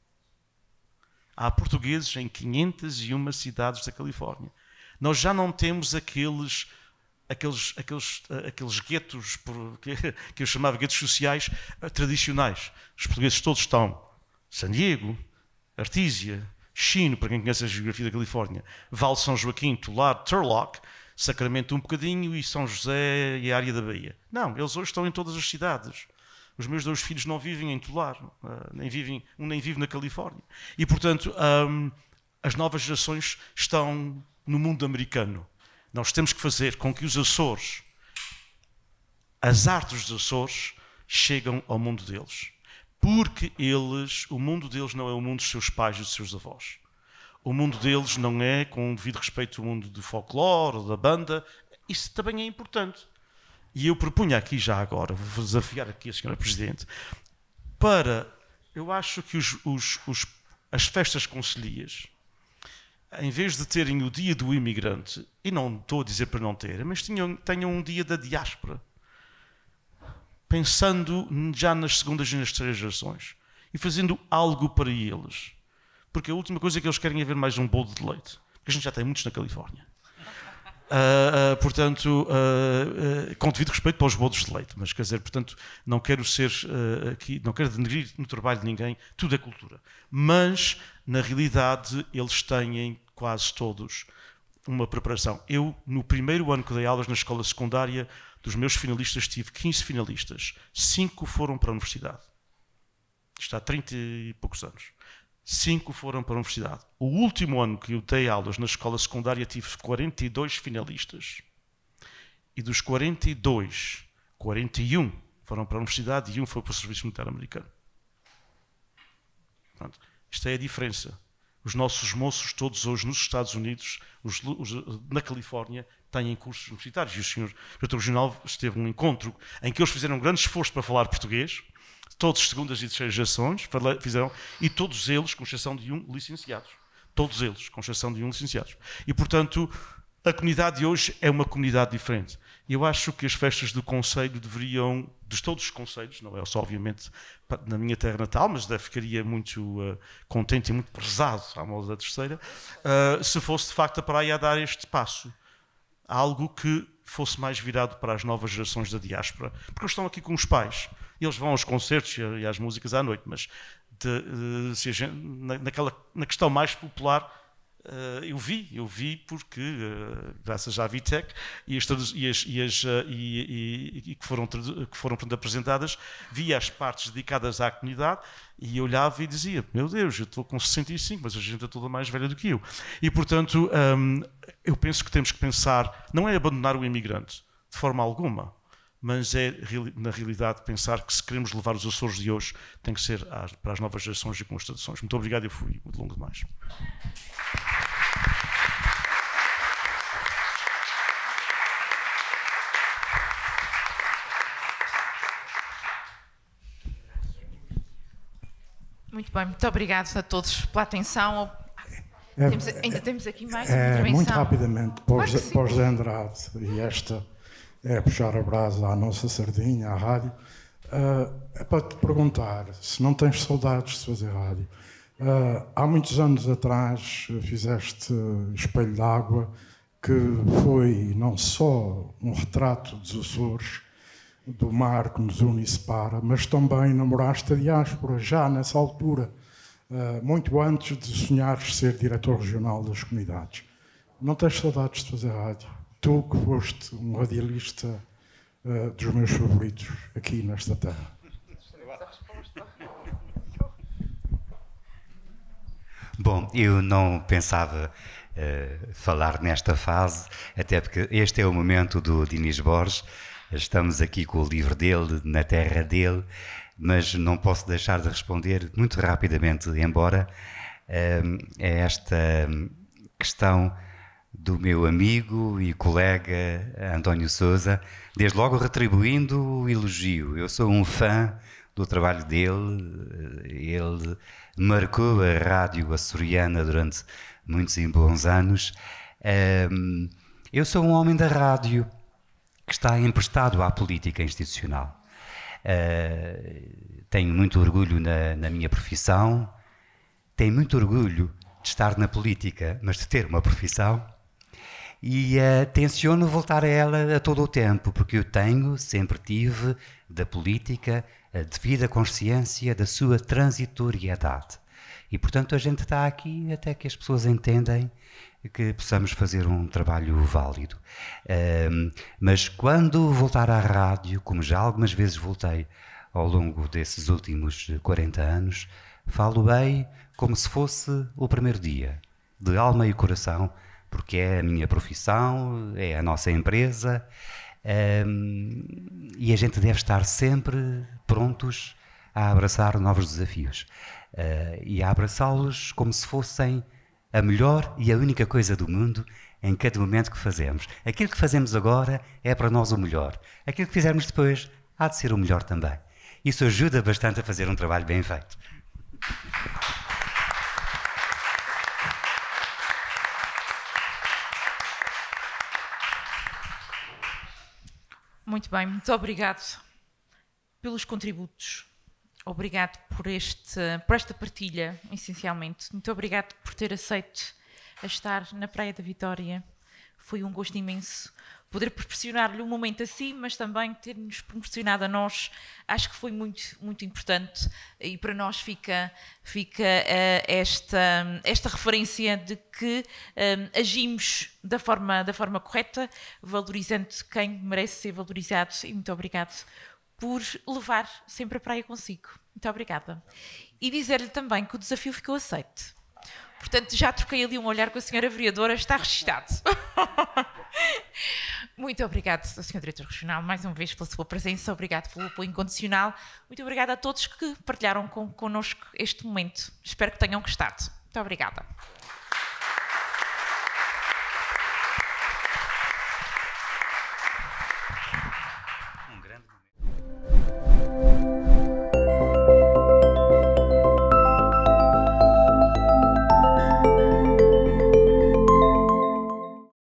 Há portugueses em 501 cidades da Califórnia. Nós já não temos aqueles guetos, que eu chamava guetos sociais tradicionais. Os portugueses todos estão em San Diego, Artesia, Chino, para quem conhece a geografia da Califórnia, Vale de São Joaquim, Tulare, Turlock, Sacramento um bocadinho e São José e a área da Bahia. Não, eles hoje estão em todas as cidades. Os meus 2 filhos não vivem em Tulare, um nem vive na Califórnia. E, portanto, as novas gerações estão no mundo americano. Nós temos que fazer com que os Açores, as artes dos Açores, cheguem ao mundo deles. Porque o mundo deles não é o mundo dos seus pais e dos seus avós. O mundo deles não é, com devido respeito, o mundo do folclore ou da banda. Isso também é importante. E eu propunha aqui já agora, vou desafiar aqui a Sra. Presidente, eu acho que as festas concelhias, em vez de terem o dia do imigrante, e não estou a dizer para não ter, mas tenham um dia da diáspora, pensando já nas segundas e nas terceiras gerações, e fazendo algo para eles. Porque a última coisa que eles querem é ver mais um bolo de leite, porque a gente já tem muitos na Califórnia. Portanto, com devido respeito para os bolos de leite, mas quer dizer, portanto, não quero ser aqui, não quero denegrir no trabalho de ninguém, tudo é cultura. Mas, na realidade, eles têm quase todos uma preparação. Eu, no primeiro ano que dei aulas na escola secundária, dos meus finalistas, tive 15 finalistas, 5 foram para a universidade. Isto há 30 e poucos anos. 5 foram para a universidade. O último ano que eu dei aulas na escola secundária tive 42 finalistas. E dos 42, 41 foram para a universidade e 1 foi para o Serviço Militar Americano. Portanto, isto é a diferença. Os nossos moços, todos hoje nos Estados Unidos, na Califórnia, têm cursos universitários. E o Sr. Diretor Regional esteve num encontro em que eles fizeram um grande esforço para falar português, todos segundas e terceiras gerações fizeram, e todos eles, com exceção de 1, licenciados. Todos eles, com exceção de 1, licenciados. E, portanto, a comunidade de hoje é uma comunidade diferente. E eu acho que as festas do Conselho deveriam, de todos os conselhos, não é só, obviamente, na minha terra natal, mas ficaria muito contente e muito prezado, à moda da terceira, se fosse, de facto, a praia a dar este passo. Algo que fosse mais virado para as novas gerações da diáspora. Porque eles estão aqui com os pais. Eles vão aos concertos e às músicas à noite, mas na questão mais popular, eu vi porque, graças à Vitec que foram portanto, apresentadas, vi as partes dedicadas à comunidade e eu olhava e dizia, meu Deus, eu estou com 65, mas a gente é toda mais velha do que eu. E, portanto, eu penso que temos que pensar, não é abandonar o imigrante, de forma alguma, mas é, na realidade, pensar que se queremos levar os Açores de hoje, tem que ser para as novas gerações e com as tradições. Muito obrigado, eu fui muito longo demais. Muito bem, muito obrigado a todos pela atenção. Ainda temos aqui mais uma intervenção. Muito rapidamente, para o José Andrade, e esta é puxar a brasa à nossa sardinha, à rádio, é para te perguntar se não tens saudades de fazer rádio. Há muitos anos atrás fizeste Espelho d'Água, que foi não só um retrato dos Açores, do mar que nos une e separa, mas também namoraste a diáspora, já nessa altura. muito antes de sonhares ser diretor regional das comunidades. Não tens saudades de fazer rádio? Tu que foste um radialista dos meus favoritos aqui nesta terra. Bom, eu não pensava falar nesta fase, até porque este é o momento do Dinis Borges. Estamos aqui com o livro dele, na terra dele, mas não posso deixar de responder muito rapidamente, embora a esta questão do meu amigo e colega António Sousa, desde logo retribuindo o elogio. Eu sou um fã do trabalho dele, ele marcou a rádio açoriana durante muitos e bons anos. Eu sou um homem da rádio que está emprestado à política institucional. Tenho muito orgulho na minha profissão, tenho muito orgulho de estar na política, mas de ter uma profissão, e tenciono voltar a ela a todo o tempo, porque eu sempre tive da política a devida consciência da sua transitoriedade. E, portanto, a gente está aqui até que as pessoas entendem que possamos fazer um trabalho válido. Mas quando voltar à rádio, como já algumas vezes voltei ao longo desses últimos 40 anos, falo bem como se fosse o primeiro dia, de alma e coração, porque é a minha profissão, é a nossa empresa, e a gente deve estar sempre prontos a abraçar novos desafios e a abraçá-los como se fossem a melhor e a única coisa do mundo em cada momento que fazemos. Aquilo que fazemos agora é para nós o melhor. Aquilo que fizermos depois há de ser o melhor também. Isso ajuda bastante a fazer um trabalho bem feito. Muito bem, muito obrigado pelos contributos. Obrigado por esta partilha, essencialmente. Muito obrigado por ter aceito a estar na Praia da Vitória. Foi um gosto imenso poder proporcionar-lhe um momento assim, mas também ter-nos proporcionado a nós. Acho que foi muito, muito importante, e para nós fica esta referência de que agimos da forma correta, valorizando quem merece ser valorizado. E muito obrigado por levar sempre a praia consigo. Muito obrigada. E dizer-lhe também que o desafio ficou aceito. Portanto, já troquei ali um olhar com a senhora vereadora, está registado. Muito obrigado, Sr. Diretor Regional, mais uma vez pela sua presença, obrigado pelo apoio incondicional, muito obrigada a todos que partilharam connosco este momento. Espero que tenham gostado. Muito obrigada.